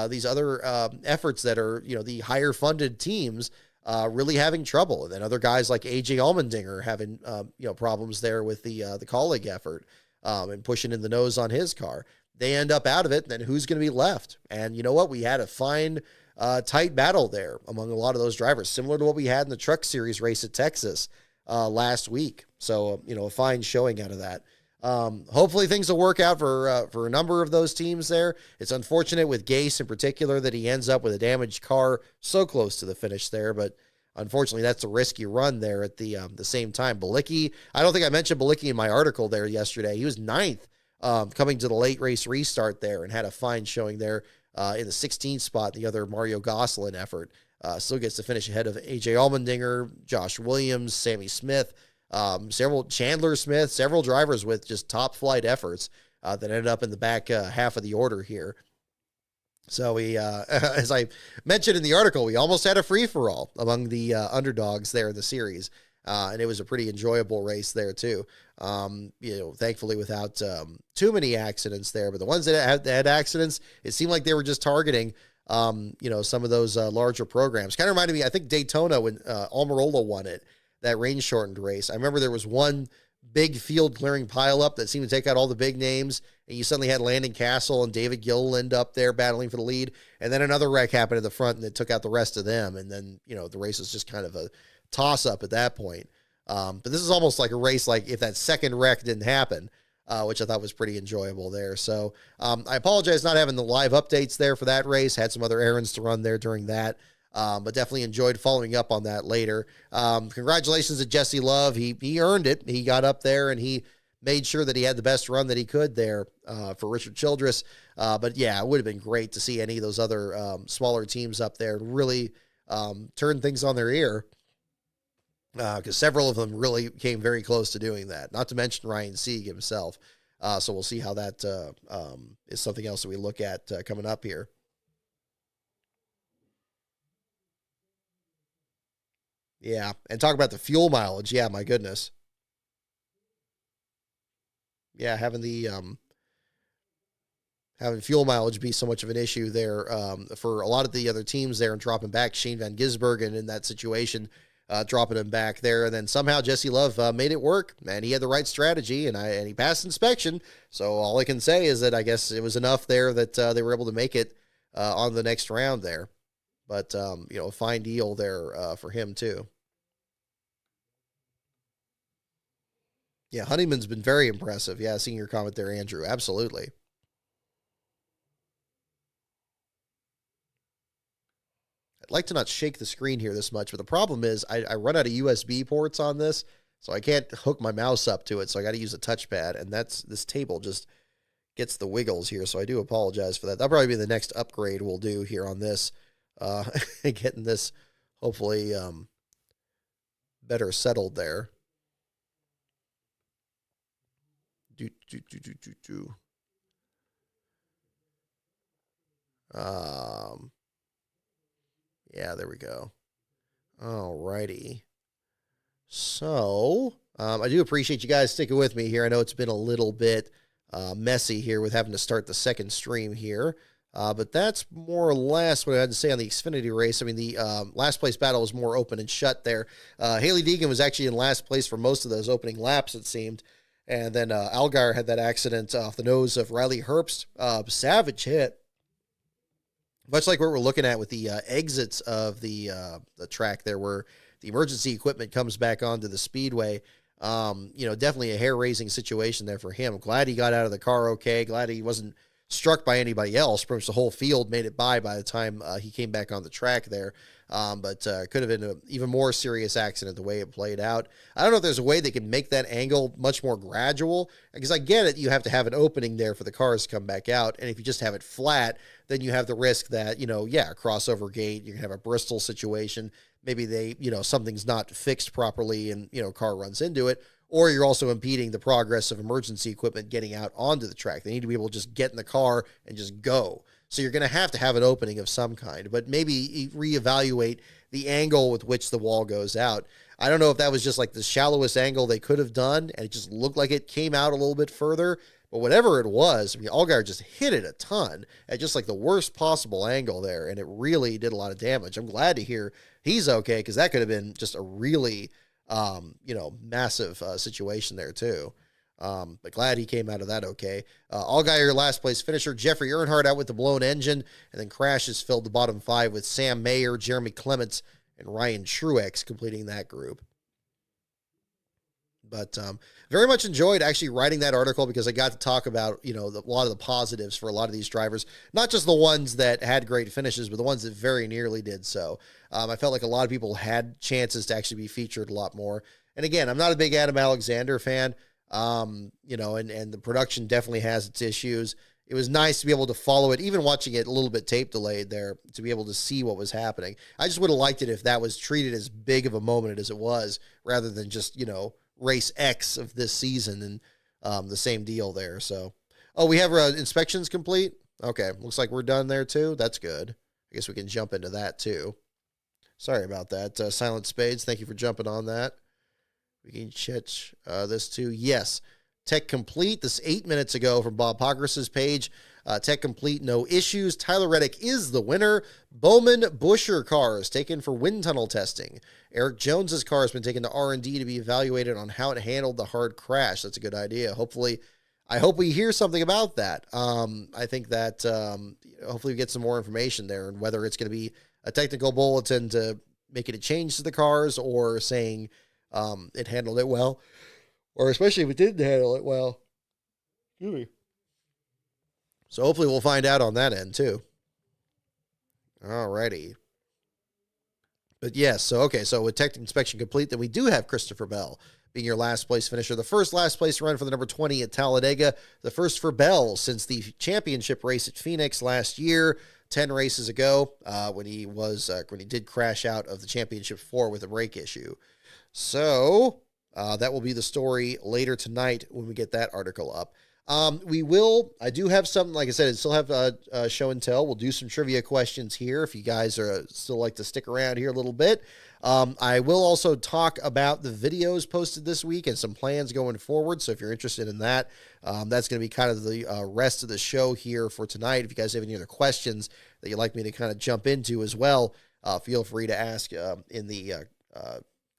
these other efforts that are, the higher funded teams really having trouble. And then other guys like AJ Allmendinger having, problems there with the colleague effort and pushing in the nose on his car. They end up out of it, then who's going to be left? And you know what? We had a fine, tight battle there among a lot of those drivers, similar to what we had in the Truck Series race at Texas last week. So, a fine showing out of that. Hopefully things will work out for a number of those teams there. It's unfortunate with Gase in particular that he ends up with a damaged car so close to the finish there, but unfortunately that's a risky run there at the same time. Bilicki, I don't think I mentioned Bilicki in my article there yesterday. He was 9th. Coming to the late race restart there and had a fine showing there in the 16th spot, the other Mario Gosselin effort. Still gets to finish ahead of AJ Allmendinger, Josh Williams, Sammy Smith, Chandler Smith, several drivers with just top flight efforts that ended up in the back half of the order here. So we, as I mentioned in the article, we almost had a free-for-all among the underdogs there in the series. And it was a pretty enjoyable race there too. Thankfully without too many accidents there, but the ones that had accidents, it seemed like they were just targeting, some of those larger programs. Kind of reminded me, I think Daytona when Almirola won it, that rain shortened race. I remember there was one big field clearing pileup that seemed to take out all the big names, and you suddenly had Landon Castle and David Gilliland up there battling for the lead, and then another wreck happened at the front and it took out the rest of them, and then the race was just kind of a toss-up at that point. But this is almost like a race like if that second wreck didn't happen, which I thought was pretty enjoyable there. So I apologize not having the live updates there for that race. Had some other errands to run there during that, but definitely enjoyed following up on that later. Congratulations to Jesse Love. He earned it. He got up there and he made sure that he had the best run that he could there for Richard Childress. But yeah, it would have been great to see any of those other smaller teams up there really turn things on their ear. Because several of them really came very close to doing that, not to mention Ryan Sieg himself. So we'll see how that is something else that we look at coming up here. Yeah, and talk about the fuel mileage. Yeah, my goodness. Yeah, having fuel mileage be so much of an issue there for a lot of the other teams there and dropping back Shane Van Gisbergen in that situation. Dropping him back there, and then somehow Jesse Love made it work, and he had the right strategy, and he passed inspection. So all I can say is that I guess it was enough there that they were able to make it on the next round there. But a fine deal there for him too. Yeah, Honeyman's been very impressive. Yeah, seeing your comment there, Andrew. Absolutely. I'd like to not shake the screen here this much, but the problem is I run out of USB ports on this, so I can't hook my mouse up to it, so I got to use a touchpad, and this table just gets the wiggles here, so I do apologize for that. That'll probably be the next upgrade we'll do here on this, getting this hopefully better settled there. Yeah, there we go. All righty. So, I do appreciate you guys sticking with me here. I know it's been a little bit messy here with having to start the second stream here. But that's more or less what I had to say on the Xfinity race. I mean, the last place battle was more open and shut there. Haley Deegan was actually in last place for most of those opening laps, it seemed. And then Allgaier had that accident off the nose of Riley Herbst. Savage hit. Much like what we're looking at with the exits of the track there, where the emergency equipment comes back onto the speedway. Definitely a hair-raising situation there for him. I'm glad he got out of the car okay. Glad he wasn't struck by anybody else. Pretty much the whole field made it by the time he came back on the track there. But could have been an even more serious accident the way it played out. I don't know if there's a way they can make that angle much more gradual, because I get it. You have to have an opening there for the cars to come back out. And if you just have it flat, then you have the risk that, crossover gate, you can have a Bristol situation. Maybe something's not fixed properly and, car runs into it. Or you're also impeding the progress of emergency equipment getting out onto the track. They need to be able to just get in the car and just go. So you're going to have an opening of some kind, but maybe reevaluate the angle with which the wall goes out. I don't know if that was just like the shallowest angle they could have done, and it just looked like it came out a little bit further. But whatever it was, I mean, Allgaier just hit it a ton at just like the worst possible angle there, and it really did a lot of damage. I'm glad to hear he's okay, because that could have been just a really massive situation there too. But glad he came out of that okay. Allgaier last place finisher. Jeffrey Earnhardt out with the blown engine, and then crashes filled the bottom five with Sam Mayer, Jeremy Clements, and Ryan Truex completing that group. But very much enjoyed actually writing that article, because I got to talk about, a lot of the positives for a lot of these drivers, not just the ones that had great finishes, but the ones that very nearly did so. I felt like a lot of people had chances to actually be featured a lot more. And again, I'm not a big Adam Alexander fan, and the production definitely has its issues. It was nice to be able to follow it, even watching it a little bit tape delayed there, to be able to see what was happening. I just would have liked it if that was treated as big of a moment as it was, rather than just, race X of this season and the same deal there. So, we have our inspections complete. Okay. Looks like we're done there too. That's good. I guess we can jump into that too. Sorry about that. Silent Spades, thank you for jumping on that. We can check this too. Yes. Tech complete. This 8 minutes ago from Bob Pogress's page. Tech complete, no issues. Tyler Reddick is the winner. Bowman Buscher cars taken for wind tunnel testing. Eric Jones's car has been taken to R&D to be evaluated on how it handled the hard crash. That's a good idea. I hope we hear something about that. I think that hopefully we get some more information there, and whether it's going to be a technical bulletin to make it a change to the cars, or saying it handled it well, or especially if it didn't handle it well. Excuse me. So hopefully we'll find out on that end too. Alrighty. But yes, so with tech inspection complete, then we do have Christopher Bell being your last place finisher. The first last place run for the number 20 at Talladega. The first for Bell since the championship race at Phoenix last year, 10 races ago, when he did crash out of the championship 4 with a brake issue. So that will be the story later tonight when we get that article up. I do have something, like I said, I still have show and tell. We'll do some trivia questions here if you guys are still like to stick around here a little bit. I will also talk about the videos posted this week and some plans going forward. So if you're interested in that, that's going to be kind of the rest of the show here for tonight. If you guys have any other questions that you'd like me to kind of jump into as well, feel free to ask in the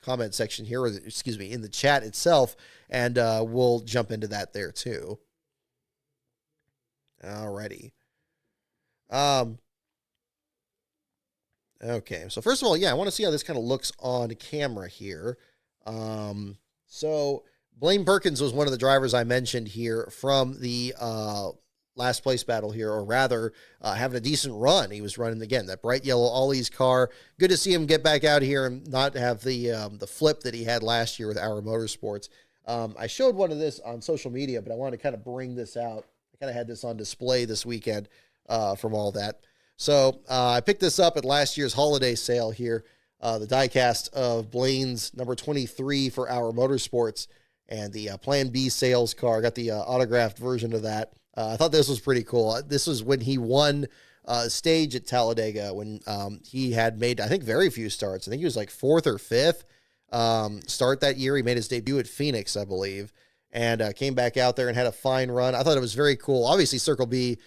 comment section here, or in the chat itself, and we'll jump into that there too. Alrighty. Okay, so first of all, I want to see how this kind of looks on camera here. So Blaine Perkins was one of the drivers I mentioned here from the last place battle here, or rather having a decent run. He was running, again, that bright yellow Ollie's car. Good to see him get back out here and not have the flip that he had last year with Our Motorsports. I showed one of this on social media, but I want to kind of bring this out. I kind of had this on display this weekend from all that. So I picked this up at last year's holiday sale here. the diecast of Blaine's number 23 for Our Motorsports and the Plan B sales car. I got the autographed version of that. I thought this was pretty cool. This was when he won stage at Talladega, when he had made, I think, very few starts. I think he was like 4th or 5th start that year. He made his debut at Phoenix, I believe, and came back out there and had a fine run. I thought it was very cool. Obviously, Circle B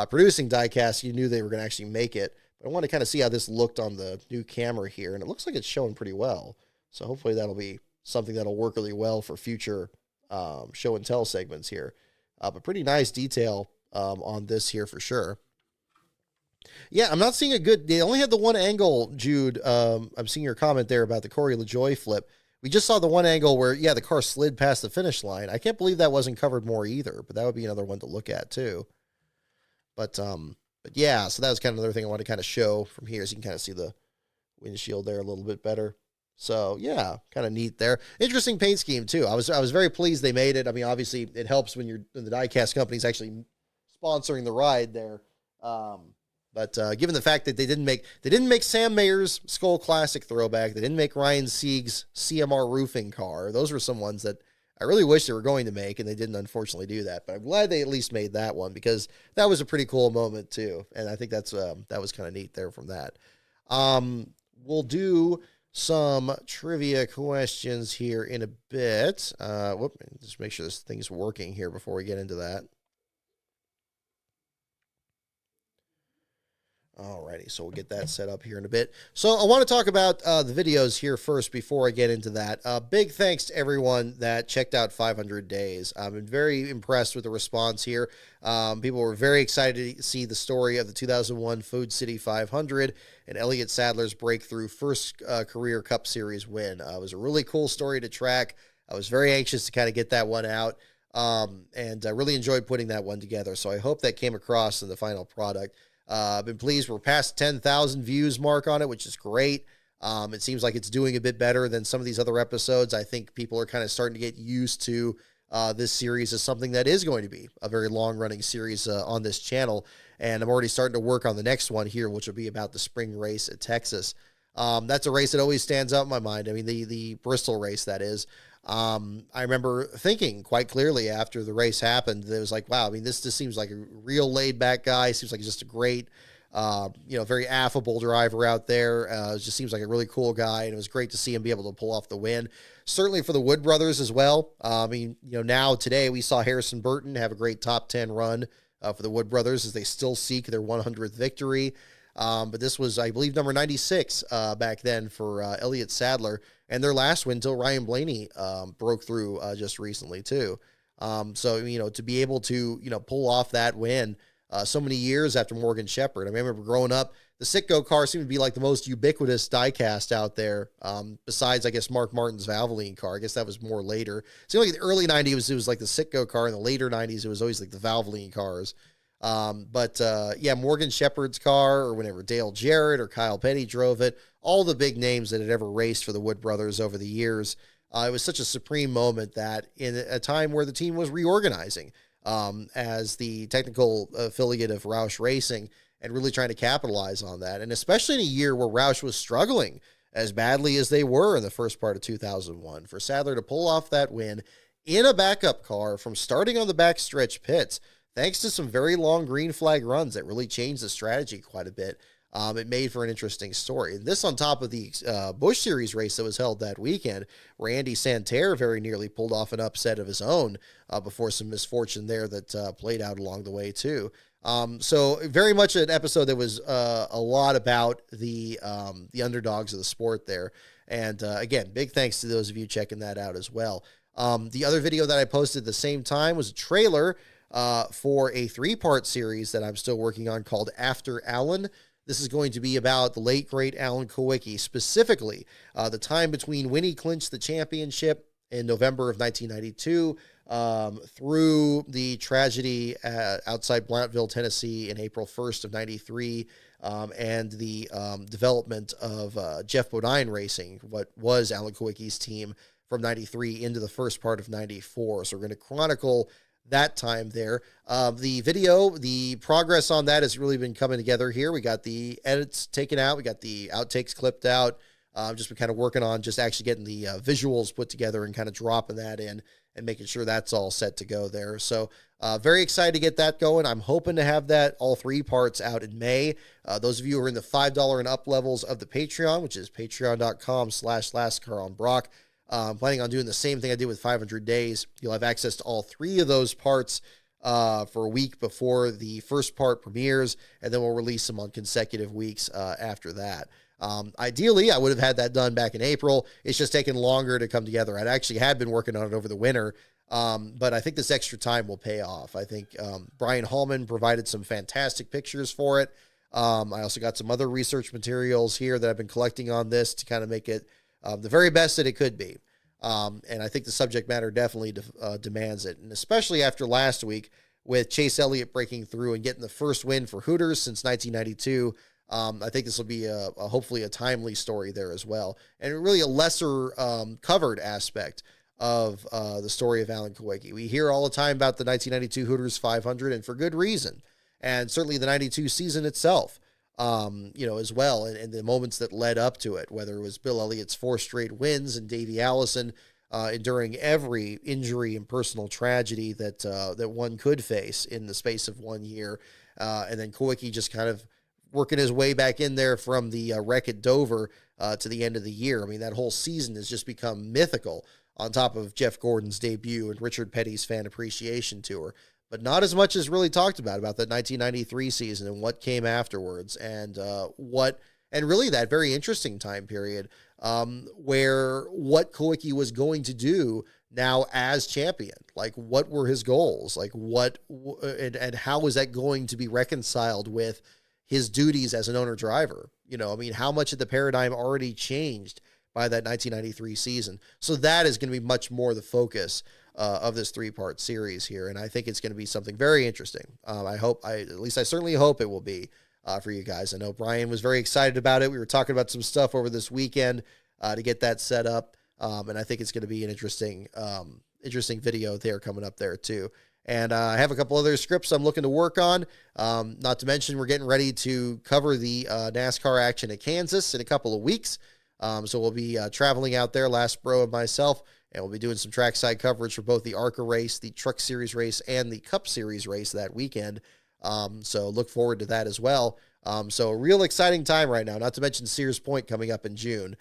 producing diecast, you knew they were going to actually make it. But I want to kind of see how this looked on the new camera here, and it looks like it's showing pretty well. So hopefully that'll be something that'll work really well for future show and tell segments here. But pretty nice detail on this here for sure. Yeah, I'm not seeing a good... They only had the one angle, Jude. I'm seeing your comment there about the Corey LaJoie flip. We just saw the one angle where, yeah, the car slid past the finish line. I can't believe that wasn't covered more either, but that would be another one to look at too. But yeah, so that was kind of another thing I wanted to kind of show from here, so you can kind of see the windshield there a little bit better. So yeah, kind of neat there. Interesting paint scheme too. I was very pleased they made it. I mean, obviously it helps when the diecast company's actually sponsoring the ride there. But given the fact that they didn't make Sam Mayer's Skull Classic throwback, they didn't make Ryan Sieg's CMR roofing car. Those were some ones that I really wish they were going to make, and they didn't unfortunately do that. But I'm glad they at least made that one, because that was a pretty cool moment too. And I think that was kind of neat there from that. We'll do some trivia questions here in a bit. Just make sure this thing's working here before we get into that. Alrighty, so we'll get that set up here in a bit. So I want to talk about the videos here first before I get into that. Big thanks to everyone that checked out 500 Days. I've been very impressed with the response here. People were very excited to see the story of the 2001 Food City 500 and Elliott Sadler's breakthrough first career Cup Series win. It was a really cool story to track. I was very anxious to kind of get that one out, and I really enjoyed putting that one together. So I hope that came across in the final product. I've been pleased. We're past 10,000 views mark on it, which is great. It seems like it's doing a bit better than some of these other episodes. I think people are kind of starting to get used to this series as something that is going to be a very long-running series on this channel. And I'm already starting to work on the next one here, which will be about the spring race at Texas. That's a race that always stands out in my mind. I mean, the Bristol race, that is. I remember thinking quite clearly after the race happened, that it was like, wow, I mean, this just seems like a real laid back guy. Seems like just a great, very affable driver out there. It just seems like a really cool guy. And it was great to see him be able to pull off the win. Certainly for the Wood brothers as well. Now today we saw Harrison Burton have a great top 10 run for the Wood brothers as they still seek their 100th victory. But this was, I believe, number 96 back then for Elliott Sadler, and their last win until Ryan Blaney broke through just recently too. To be able to pull off that win so many years after Morgan Shepherd. I remember growing up, the Sitco car seemed to be like the most ubiquitous diecast out there. Besides, I guess, Mark Martin's Valvoline car. I guess that was more later. It seemed like the early 90s it was like the Sitco car. In the later 90s it was always like the Valvoline cars. Morgan Shepherd's car, or whenever Dale Jarrett or Kyle Petty drove it, all the big names that had ever raced for the Wood brothers over the years. It was such a supreme moment that in a time where the team was reorganizing as the technical affiliate of Roush Racing and really trying to capitalize on that. And especially in a year where Roush was struggling as badly as they were in the first part of 2001, for Sadler to pull off that win in a backup car from starting on the backstretch pits, thanks to some very long green flag runs that really changed the strategy quite a bit. It made for an interesting story. And this on top of the Busch Series race that was held that weekend, where Andy Santerre very nearly pulled off an upset of his own before some misfortune there that played out along the way too. So very much an episode that was a lot about the underdogs of the sport there. And again, big thanks to those of you checking that out as well. The other video that I posted at the same time was a trailer for a 3-part series that I'm still working on called After Allen. This is going to be about the late, great Alan Kulwicki, specifically the time between when he clinched the championship in November of 1992 through the tragedy outside Blounteville, Tennessee in April 1st of 93, and the development of Jeff Bodine Racing, what was Alan Kulwicki's team from 93 into the first part of 94. So we're going to chronicle that time there. The video, the progress on that has really been coming together here. We got the edits taken out. We got the outtakes clipped out. I've just been kind of working on just actually getting the visuals put together and kind of dropping that in and making sure that's all set to go there. So very excited to get that going. I'm hoping to have that all 3 parts out in May. Those of you who are in the $5 and up levels of the Patreon, which is patreon.com/LastCarOnBrock, planning on doing the same thing I did with 500 Days. You'll have access to all 3 of those parts for a week before the first part premieres, and then we'll release them on consecutive weeks after that. Ideally, I would have had that done back in April. It's just taken longer to come together. I actually had been working on it over the winter, but I think this extra time will pay off. I think Brian Hallman provided some fantastic pictures for it. I also got some other research materials here that I've been collecting on this to kind of make it the very best that it could be. And I think the subject matter definitely demands it, and especially after last week with Chase Elliott breaking through and getting the first win for Hooters since 1992. I think this will be hopefully a timely story there as well, and really a lesser covered aspect of the story of Alan Kulwicki. We hear all the time about the 1992 Hooters 500, and for good reason, and certainly the 92 season itself, as well, and the moments that led up to it, whether it was Bill Elliott's 4 straight wins and Davey Allison enduring every injury and personal tragedy that one could face in the space of 1 year, and then Kulwicki just kind of working his way back in there from the wreck at Dover to the end of the year. I mean, that whole season has just become mythical on top of Jeff Gordon's debut and Richard Petty's fan appreciation tour. But not as much as really talked about the 1993 season and what came afterwards, and really that very interesting time period where what Kulwicki was going to do now as champion. Like, what were his goals? Like, and how was that going to be reconciled with his duties as an owner driver? How much of the paradigm already changed by that 1993 season? So that is going to be much more the focus of this 3-part series here. And I think it's going to be something very interesting. I certainly hope it will be for you guys. I know Brian was very excited about it. We were talking about some stuff over this weekend to get that set up. And I think it's going to be an interesting video there coming up there too. And I have a couple other scripts I'm looking to work on. Not to mention, we're getting ready to cover the NASCAR action at Kansas in a couple of weeks. So we'll be traveling out there, Last Bro and myself, and we'll be doing some trackside coverage for both the ARCA race, the Truck Series race, and the Cup Series race that weekend. So look forward to that as well. So a real exciting time right now, not to mention Sears Point coming up in June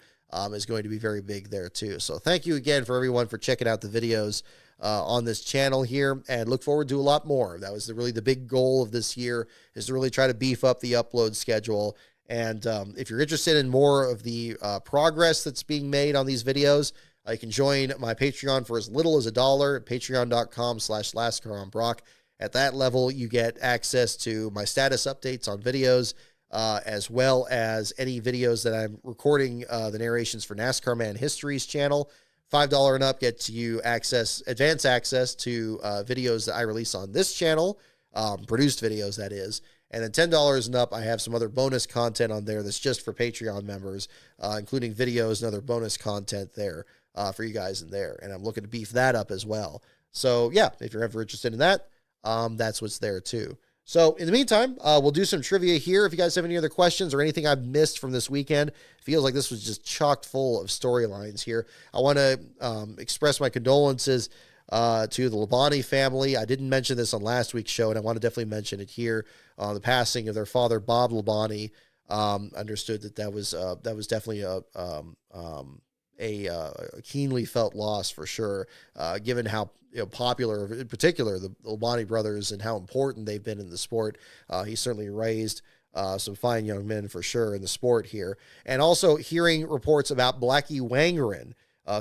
is going to be very big there too. So thank you again for everyone for checking out the videos on this channel here, and look forward to a lot more. That was really the big goal of this year, is to really try to beef up the upload schedule. And if you're interested in more of the progress that's being made on these videos, you can join my Patreon for as little as $1 at patreon.com/LastCarOnBrock. At that level, you get access to my status updates on videos, as well as any videos that I'm recording, the narrations for NASCAR Man Histories channel. $5 and up gets you advanced access to videos that I release on this channel, produced videos, that is. And then $10 and up, I have some other bonus content on there that's just for Patreon members, including videos and other bonus content there for you guys in there. And I'm looking to beef that up as well. So yeah, if you're ever interested in that, that's what's there too. So in the meantime, we'll do some trivia here. If you guys have any other questions or anything I've missed from this weekend, it feels like this was just chock full of storylines here. I want to express my condolences to the Labonte family. I didn't mention this on last week's show, and I want to definitely mention it here. The passing of their father, Bob Labonte. Understood that was definitely a keenly felt loss for sure, given how popular, in particular, the Labonte brothers and how important they've been in the sport. He certainly raised some fine young men for sure in the sport here. And also hearing reports about Blackie Wangerin,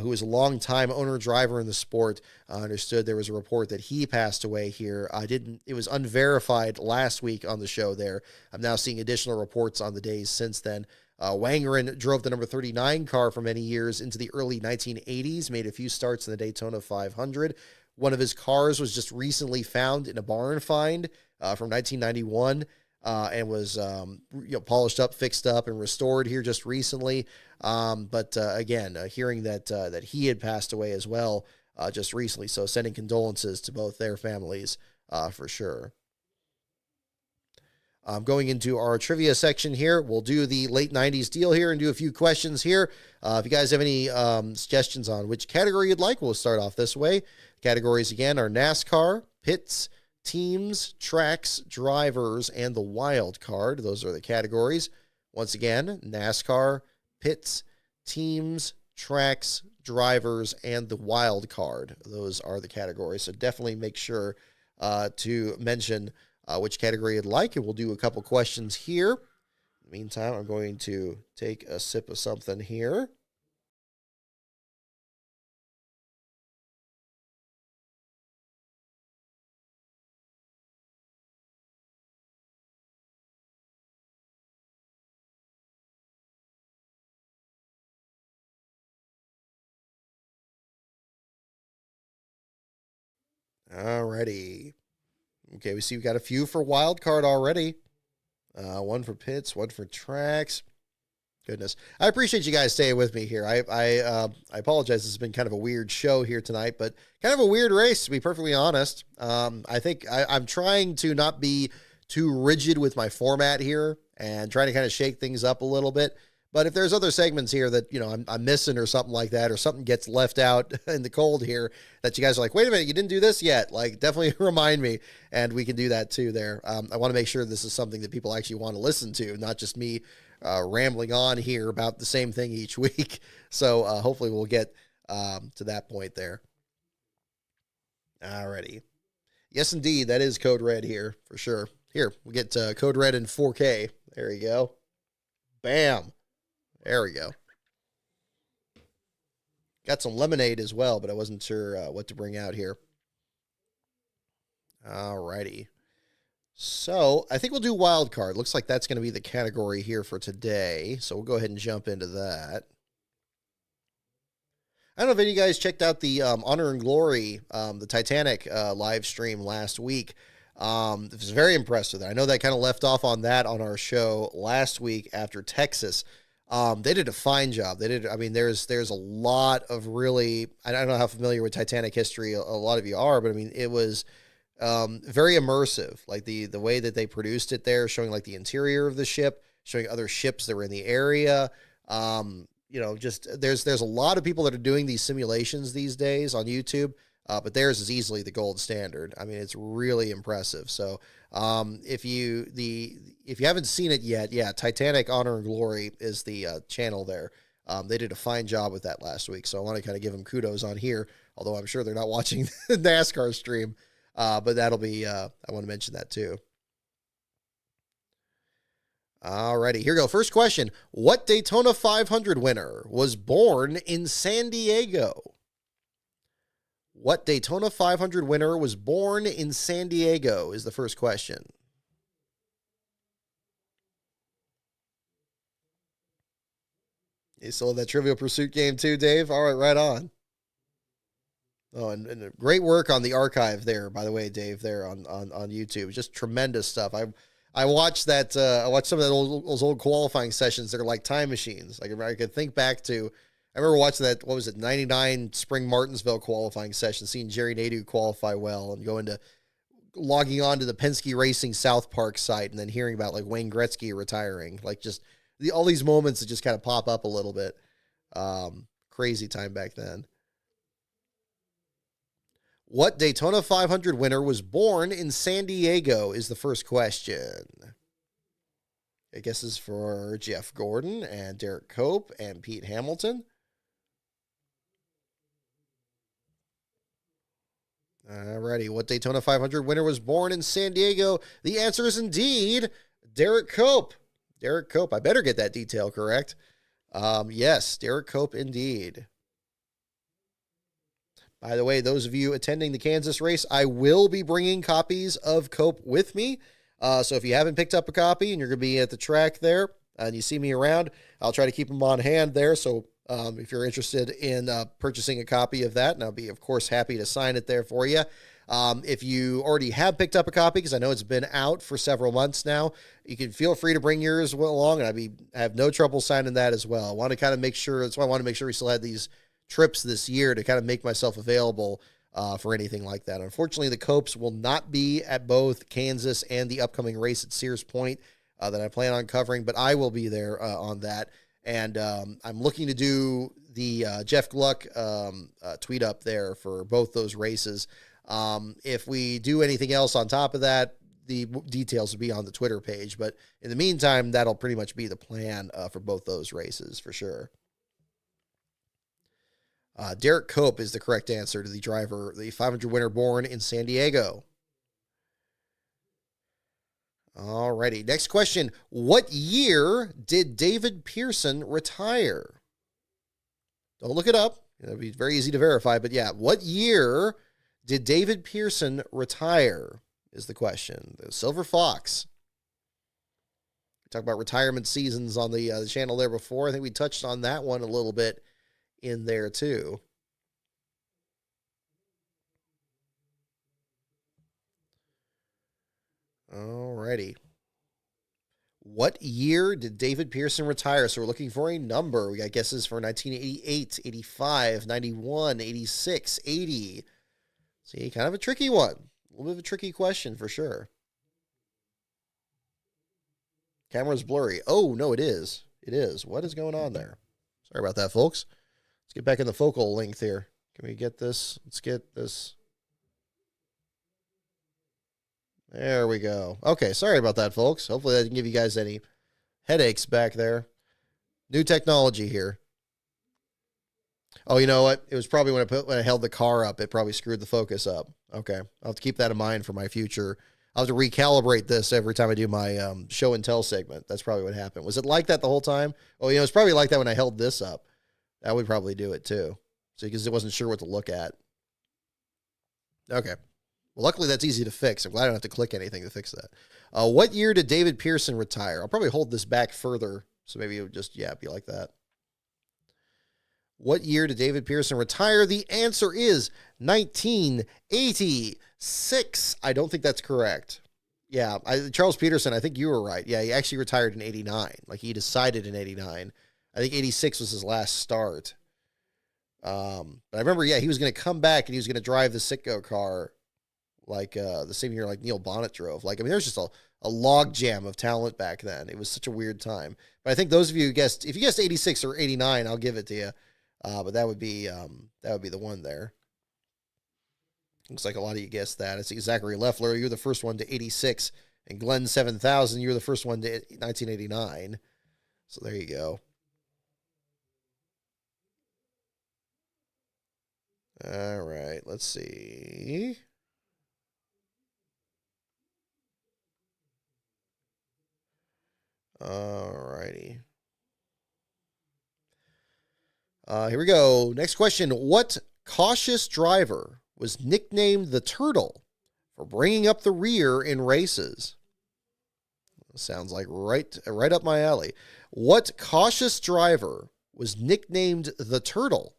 who is a longtime owner-driver in the sport. Understood there was a report that he passed away here. It was unverified last week on the show there. I'm now seeing additional reports on the days since then. Wangerin drove the number 39 car for many years into the early 1980s, made a few starts in the Daytona 500. One of his cars was just recently found in a barn find from 1991. And was polished up, fixed up, and restored here just recently. But again, hearing that he had passed away as well just recently, so sending condolences to both their families for sure. Going into our trivia section here, we'll do the late 90s deal here and do a few questions here. If you guys have any suggestions on which category you'd like, we'll start off this way. Categories again are NASCAR, pits, teams, tracks, drivers, and the wild card. Those are the categories. Once again, NASCAR, pits, teams, tracks, drivers, and the wild card. Those are the categories. So definitely make sure to mention which category you'd like, and we'll do a couple questions here. In the meantime, I'm going to take a sip of something here. Alrighty. Okay, we see we got a few for wild card already. One for pits, one for tracks. Goodness, I appreciate you guys staying with me here. I apologize. This has been kind of a weird show here tonight, but kind of a weird race, to be perfectly honest. I think I'm trying to not be too rigid with my format here and trying to kind of shake things up a little bit. But if there's other segments here that, you know, I'm missing or something like that, or something gets left out in the cold here that you guys are like, wait a minute, you didn't do this yet. Like, definitely remind me, and we can do that too there. I want to make sure this is something that people actually want to listen to, not just me rambling on here about the same thing each week. So hopefully we'll get to that point there. Alrighty. Yes, indeed. That is Code Red here for sure. Here, we'll get Code Red in 4K. There you go. Bam. There we go. Got some lemonade as well, but I wasn't sure what to bring out here. Alrighty. So I think we'll do wild card. Looks like that's going to be the category here for today. So we'll go ahead and jump into that. I don't know if any of you guys checked out the Honor and Glory, the Titanic live stream last week. I was very impressed with it. I know that kind of left off on that on our show last week after Texas. They did a fine job. There's a lot of really, I don't know how familiar with Titanic history a lot of you are, but I mean, it was very immersive. Like the way that they produced it there, showing like the interior of the ship, showing other ships that were in the area. Just there's a lot of people that are doing these simulations these days on YouTube. But theirs is easily the gold standard. I mean, it's really impressive. So if you haven't seen it yet, yeah, Titanic Honor and Glory is the channel there. They did a fine job with that last week. So I want to kind of give them kudos on here, although I'm sure they're not watching the NASCAR stream. But that'll be, I want to mention that too. Alrighty, here we go. First question. What Daytona 500 winner was born in San Diego? What Daytona 500 winner was born in San Diego is the first question. You still have that Trivial Pursuit game too, Dave? All right, right on. Oh, and great work on the archive there, by the way, Dave, there on YouTube. Just tremendous stuff. I watched that. I watched some of those old qualifying sessions that are like time machines. Like I could think back to. I remember watching that, 99 Spring Martinsville qualifying session, seeing Jerry Nadeau qualify well and logging on to the Penske Racing South Park site and then hearing about like Wayne Gretzky retiring. Like just all these moments that just kind of pop up a little bit. Crazy time back then. What Daytona 500 winner was born in San Diego is the first question. I guess this is for Jeff Gordon and Derek Cope and Pete Hamilton. Alrighty, what Daytona 500 winner was born in San Diego? The answer is indeed Derek Cope. Derek Cope. I better get that detail correct. Yes, Derek Cope indeed. By the way, those of you attending the Kansas race, I will be bringing copies of Cope with me. So if you haven't picked up a copy and you're going to be at the track there and you see me around, I'll try to keep them on hand there. So if you're interested in purchasing a copy of that, and I'll be, of course, happy to sign it there for you. If you already have picked up a copy, because I know it's been out for several months now, you can feel free to bring yours along, and I have no trouble signing that as well. I want to kind of make sure, that's why I want to make sure we still had these trips this year to kind of make myself available for anything like that. Unfortunately, the Copes will not be at both Kansas and the upcoming race at Sears Point that I plan on covering, but I will be there on that. And I'm looking to do the Jeff Gluck tweet up there for both those races. If we do anything else on top of that, the details will be on the Twitter page. But in the meantime, that'll pretty much be the plan for both those races for sure. Derek Cope is the correct answer to the driver, the 500 winner born in San Diego. Alrighty, next question. What year did David Pearson retire? Don't look it up. It'll be very easy to verify, but yeah, what year did David Pearson retire is the question. The Silver Fox. We talked about retirement seasons on the channel there before. I think we touched on that one a little bit in there too. Alrighty. What year did David Pearson retire? So we're looking for a number. We got guesses for 1988, 85, 91, 86, 80. See, kind of a tricky one. A little bit of a tricky question for sure. Camera's blurry. Oh, no, it is. It is. What is going on there? Sorry about that, folks. Let's get back in the focal length here. Can we get this? Let's get this. There we go. Okay, sorry about that, folks. Hopefully that didn't give you guys any headaches back there. New technology here. Oh, you know what? It was probably when I held the car up, it probably screwed the focus up. Okay, I'll have to keep that in mind for my future. I'll have to recalibrate this every time I do my show and tell segment. That's probably what happened. Was it like that the whole time? Oh, it's probably like that when I held this up. That would probably do it too. So because it wasn't sure what to look at. Okay. Well, luckily that's easy to fix. I'm glad I don't have to click anything to fix that. What year did David Pearson retire? I'll probably hold this back further, so maybe it would just, be like that. What year did David Pearson retire? The answer is 1986. I don't think that's correct. Yeah, Charles Peterson, I think you were right. Yeah, he actually retired in 89. Like, he decided in 89. I think 86 was his last start. But I remember, he was going to come back and he was going to drive the Sitco car like the same year like Neil Bonnet drove. Like, I mean, there was just a log jam of talent back then. It was such a weird time. But I think those of you who guessed, if you guessed 86 or 89, I'll give it to you. But that would be the one there. Looks like a lot of you guessed that. It's Zachary Leffler. You're the first one to 86. And Glenn 7000, you're the first one to 1989. So there you go. All right, let's see. All righty. Here we go. Next question. What cautious driver was nicknamed the Turtle for bringing up the rear in races? Sounds like right up my alley. What cautious driver was nicknamed the Turtle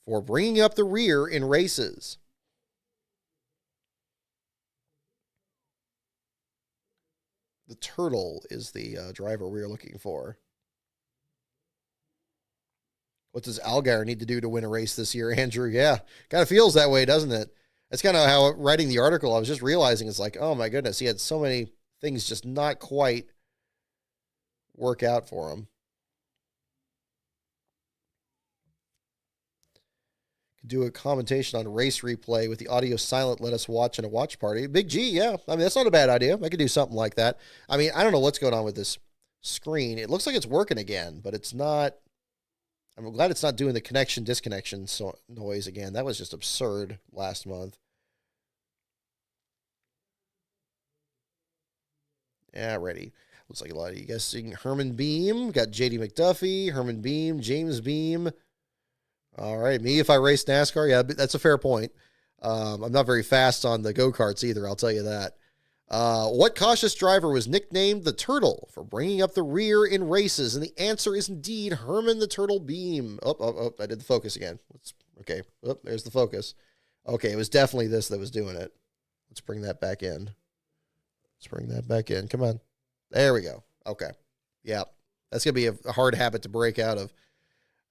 for bringing up the rear in races? The Turtle is the driver we're looking for. What does Allgaier need to do to win a race this year, Andrew? Yeah, kind of feels that way, doesn't it? That's kind of how, writing the article, I was just realizing it's like, oh my goodness, he had so many things just not quite work out for him. Could do a commentation on race replay with the audio silent, let us watch in a watch party. Big G, yeah. I mean, that's not a bad idea. I could do something like that. I mean, I don't know what's going on with this screen. It looks like it's working again, but it's not. I'm glad it's not doing the connection disconnection noise again. That was just absurd last month. Yeah, ready. Looks like a lot of you guys seeing Herman Beam. Got JD McDuffie, Herman Beam, James Beam. All right, me if I race NASCAR, yeah, that's a fair point. I'm not very fast on the go-karts either, I'll tell you that. What cautious driver was nicknamed the Turtle for bringing up the rear in races? And the answer is indeed Herman the Turtle Beam. Oh, I did the focus again. Okay, there's the focus. Okay, it was definitely this that was doing it. Let's bring that back in. Come on. There we go. Okay. Yeah, that's going to be a hard habit to break out of.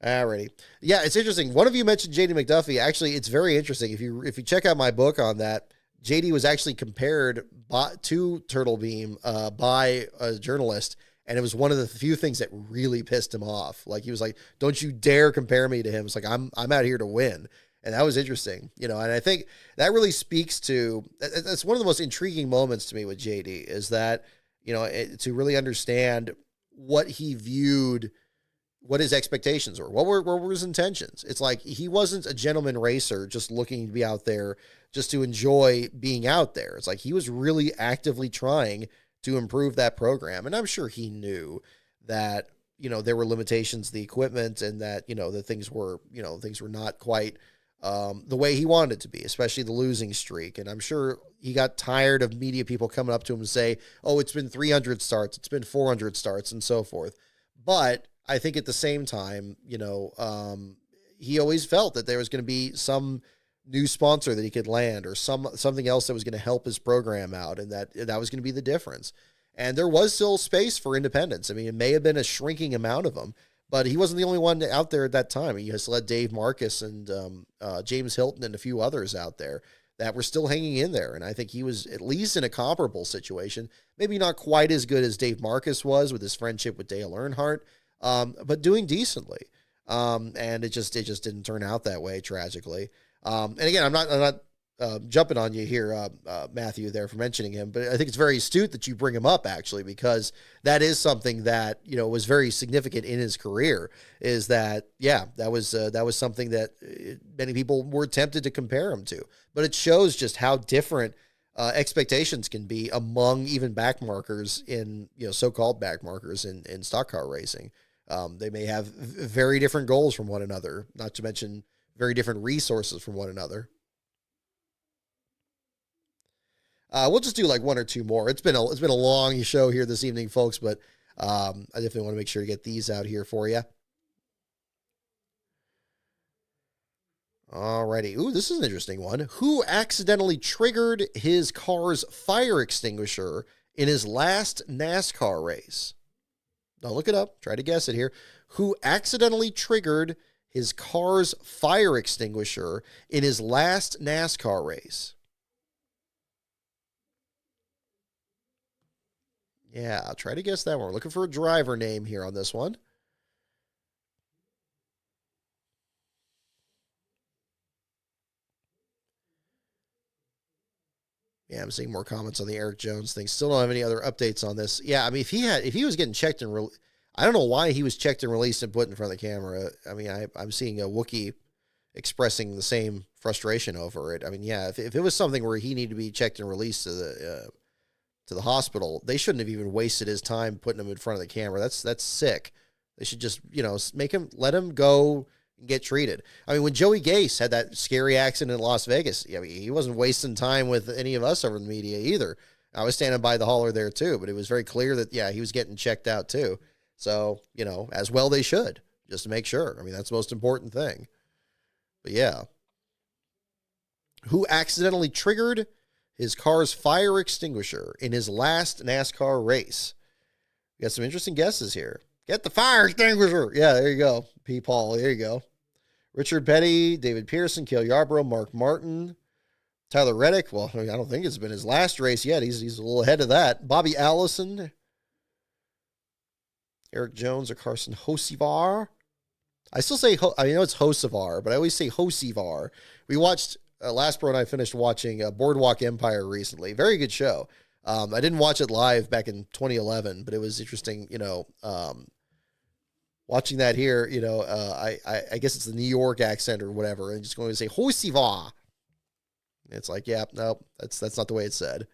Alrighty. Yeah, it's interesting. One of you mentioned JD McDuffie. Actually, it's very interesting. If you check out my book on that, JD was actually compared to Turtle Beam by a journalist, and it was one of the few things that really pissed him off. Like, he was like, "Don't you dare compare me to him." It's like, I'm out here to win. And that was interesting, and I think that really speaks to, that's one of the most intriguing moments to me with JD, is that, to really understand what he viewed, what his expectations were, what were his intentions. It's like, he wasn't a gentleman racer just looking to be out there just to enjoy being out there. It's like, he was really actively trying to improve that program. And I'm sure he knew that, there were limitations to the equipment, and that, the things were not quite the way he wanted it to be, especially the losing streak. And I'm sure he got tired of media people coming up to him and say, "Oh, it's been 300 starts, it's been 400 starts," and so forth. But I think at the same time, he always felt that there was going to be some new sponsor that he could land, or something else that was going to help his program out, and that was going to be the difference. And there was still space for independents. I mean, it may have been a shrinking amount of them, but he wasn't the only one out there at that time. He has led Dave Marcus and James Hilton and a few others out there that were still hanging in there. And I think he was at least in a comparable situation, maybe not quite as good as Dave Marcus was with his friendship with Dale Earnhardt, but doing decently. And it just didn't turn out that way, tragically. And again, I'm not jumping on you here, Matthew, there, for mentioning him, but I think it's very astute that you bring him up, actually, because that is something that, was very significant in his career, is that, that was something that many people were tempted to compare him to, but it shows just how different expectations can be among even backmarkers in, so-called backmarkers in stock car racing. They may have very different goals from one another, not to mention very different resources from one another. We'll just do like one or two more. It's been a long show here this evening, folks, but I definitely want to make sure to get these out here for you. Alrighty. Ooh, this is an interesting one. Who accidentally triggered his car's fire extinguisher in his last NASCAR race? Now look it up. Try to guess it here. Who accidentally triggered his car's fire extinguisher in his last NASCAR race? Yeah, I'll try to guess that one. We're looking for a driver name here on this one. Yeah, I'm seeing more comments on the Eric Jones thing. Still don't have any other updates on this. Yeah, I mean, if he was getting checked and I don't know why he was checked and released and put in front of the camera. I mean, I'm seeing a Wookiee expressing the same frustration over it. I mean, yeah, if it was something where he needed to be checked and released to the hospital, they shouldn't have even wasted his time putting him in front of the camera. That's sick. They should just, let him go and get treated. I mean, when Joey Gase had that scary accident in Las Vegas, I mean, he wasn't wasting time with any of us over in the media either. I was standing by the hauler there too, but it was very clear that, he was getting checked out too. So, as well they should, just to make sure. I mean, that's the most important thing. But yeah. Who accidentally triggered his car's fire extinguisher in his last NASCAR race? We got some interesting guesses here. Get the fire extinguisher. Yeah, there you go. P. Paul, there you go. Richard Petty, David Pearson, Cale Yarborough, Mark Martin, Tyler Reddick. Well, I don't think it's been his last race yet. He's a little ahead of that. Bobby Allison, Eric Jones, or Carson Hocevar. I still say, I know it's Hocevar, but I always say Hocevar. We watched, Last Pro and I finished watching Boardwalk Empire recently. Very good show. I didn't watch it live back in 2011, but it was interesting, watching that here, I guess it's the New York accent or whatever, and just going to say Hocevar. It's like, yeah, no, that's not the way it's said.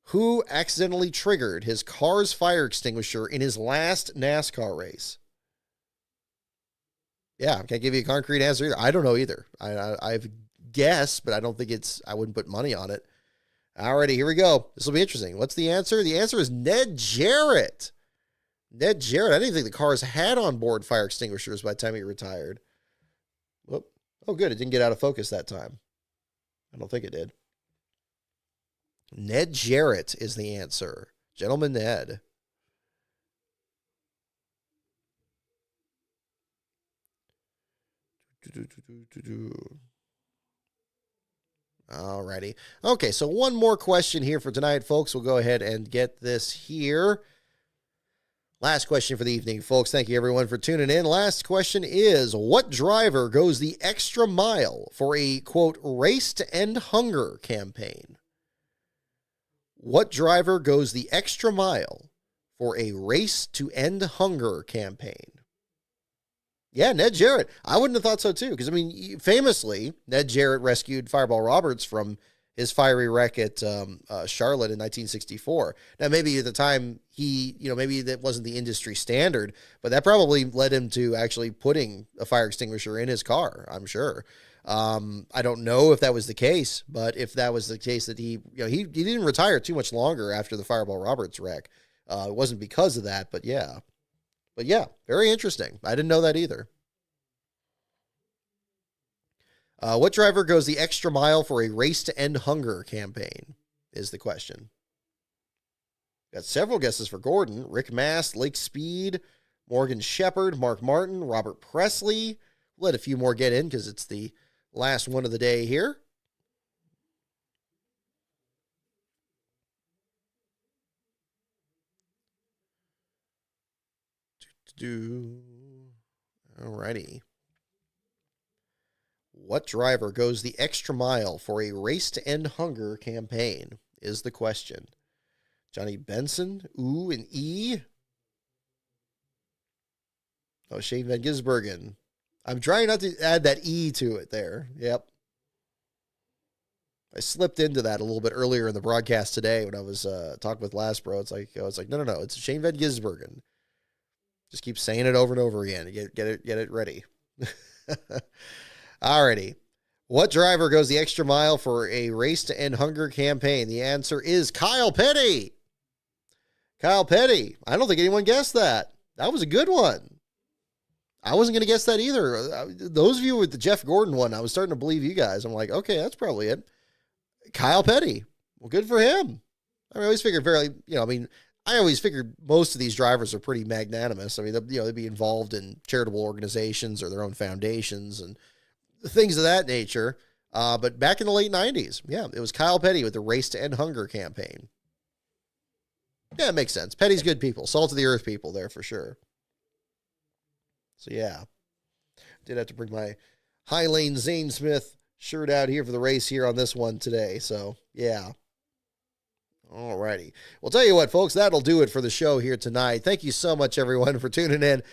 Who accidentally triggered his car's fire extinguisher in his last NASCAR race? Yeah, I can't give you a concrete answer either. I don't know either. I've guessed, but I don't think I wouldn't put money on it. Alrighty, here we go. This will be interesting. What's the answer? The answer is Ned Jarrett. Ned Jarrett. I didn't think the cars had onboard fire extinguishers by the time he retired. Whoop. Oh, good. It didn't get out of focus that time. I don't think it did. Ned Jarrett is the answer. Gentleman Ned. Alrighty. Okay, so one more question here for tonight, folks. We'll go ahead and get this here. Last question for the evening, folks. Thank you, everyone, for tuning in. Last question is, what driver goes the extra mile for a, quote, race to end hunger campaign? What driver goes the extra mile for a race to end hunger campaign? Yeah, Ned Jarrett. I wouldn't have thought so, too, because, I mean, famously, Ned Jarrett rescued Fireball Roberts from his fiery wreck at Charlotte in 1964. Now, maybe at the time maybe that wasn't the industry standard, but that probably led him to actually putting a fire extinguisher in his car, I'm sure. I don't know if that was the case, but if that was the case that he didn't retire too much longer after the Fireball Roberts wreck. It wasn't because of that, but yeah. But yeah, very interesting. I didn't know that either. What driver goes the extra mile for a race to end hunger campaign is the question. Got several guesses for Gordon. Rick Mast, Lake Speed, Morgan Shepherd, Mark Martin, Robert Presley. We'll let a few more get in because it's the last one of the day here. Alrighty. What driver goes the extra mile for a race to end hunger campaign is the question. Johnny Benson, ooh, and E. Oh, Shane Van Gisbergen. I'm trying not to add that E to it there. Yep. I slipped into that a little bit earlier in the broadcast today when I was talking with Lasbro. I was like, no, it's Shane Van Gisbergen. Just keep saying it over and over again. Get it ready. Alrighty. What driver goes the extra mile for a race to end hunger campaign? The answer is Kyle Petty. Kyle Petty. I don't think anyone guessed that. That was a good one. I wasn't going to guess that either. Those of you with the Jeff Gordon one, I was starting to believe you guys. I'm like, okay, that's probably it. Kyle Petty. Well, good for him. I always figured I always figured most of these drivers are pretty magnanimous. I mean, they'd be involved in charitable organizations or their own foundations and things of that nature. But back in the late 90s, yeah, it was Kyle Petty with the Race to End Hunger campaign. Yeah, it makes sense. Petty's good people. Salt of the earth people there for sure. So, yeah. Did have to bring my High Lane Zane Smith shirt out here for the race here on this one today. So, yeah. All righty. Well, tell you what, folks, that'll do it for the show here tonight. Thank you so much, everyone, for tuning in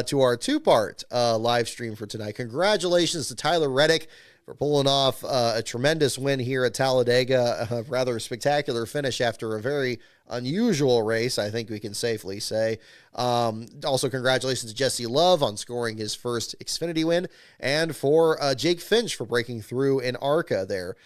to our two-part live stream for tonight. Congratulations to Tyler Reddick for pulling off a tremendous win here at Talladega. A rather spectacular finish after a very unusual race, I think we can safely say. Also, congratulations to Jesse Love on scoring his first Xfinity win, and for Jake Finch for breaking through in ARCA there.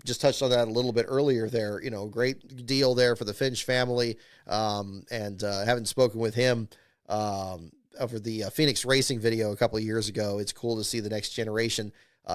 Just touched on that a little bit earlier there. Great deal there for the Finch family, and having spoken with him over the Phoenix Racing video a couple of years ago. It's cool to see the next generation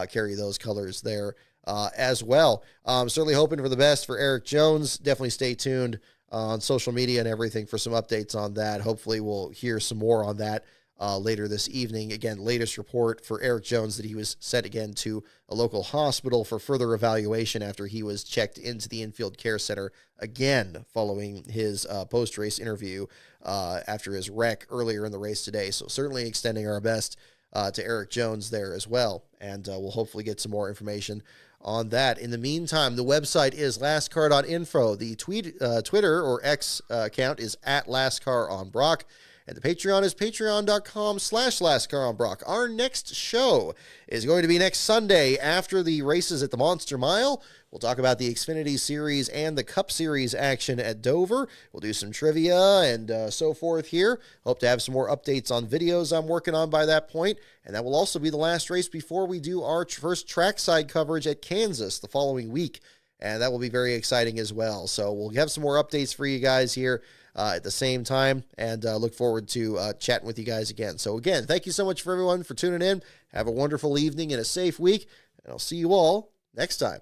carry those colors there as well. Certainly hoping for the best for Eric Jones. Definitely stay tuned on social media and everything for some updates on that. Hopefully we'll hear some more on that later this evening. Again, latest report for Eric Jones that he was sent again to a local hospital for further evaluation after he was checked into the infield care center again following his post-race interview after his wreck earlier in the race today. So certainly extending our best to Eric Jones there as well. And we'll hopefully get some more information on that. In the meantime, the website is lastcar.info. The Twitter or X account is at lastcaronbrock. And the Patreon is patreon.com/lastcaronbrock. Our next show is going to be next Sunday after the races at the Monster Mile. We'll talk about the Xfinity Series and the Cup Series action at Dover. We'll do some trivia and so forth here. Hope to have some more updates on videos I'm working on by that point. And that will also be the last race before we do our first trackside coverage at Kansas the following week. And that will be very exciting as well. So we'll have some more updates for you guys here at the same time, and look forward to chatting with you guys again. So again, thank you so much for everyone for tuning in. Have a wonderful evening and a safe week, and I'll see you all next time.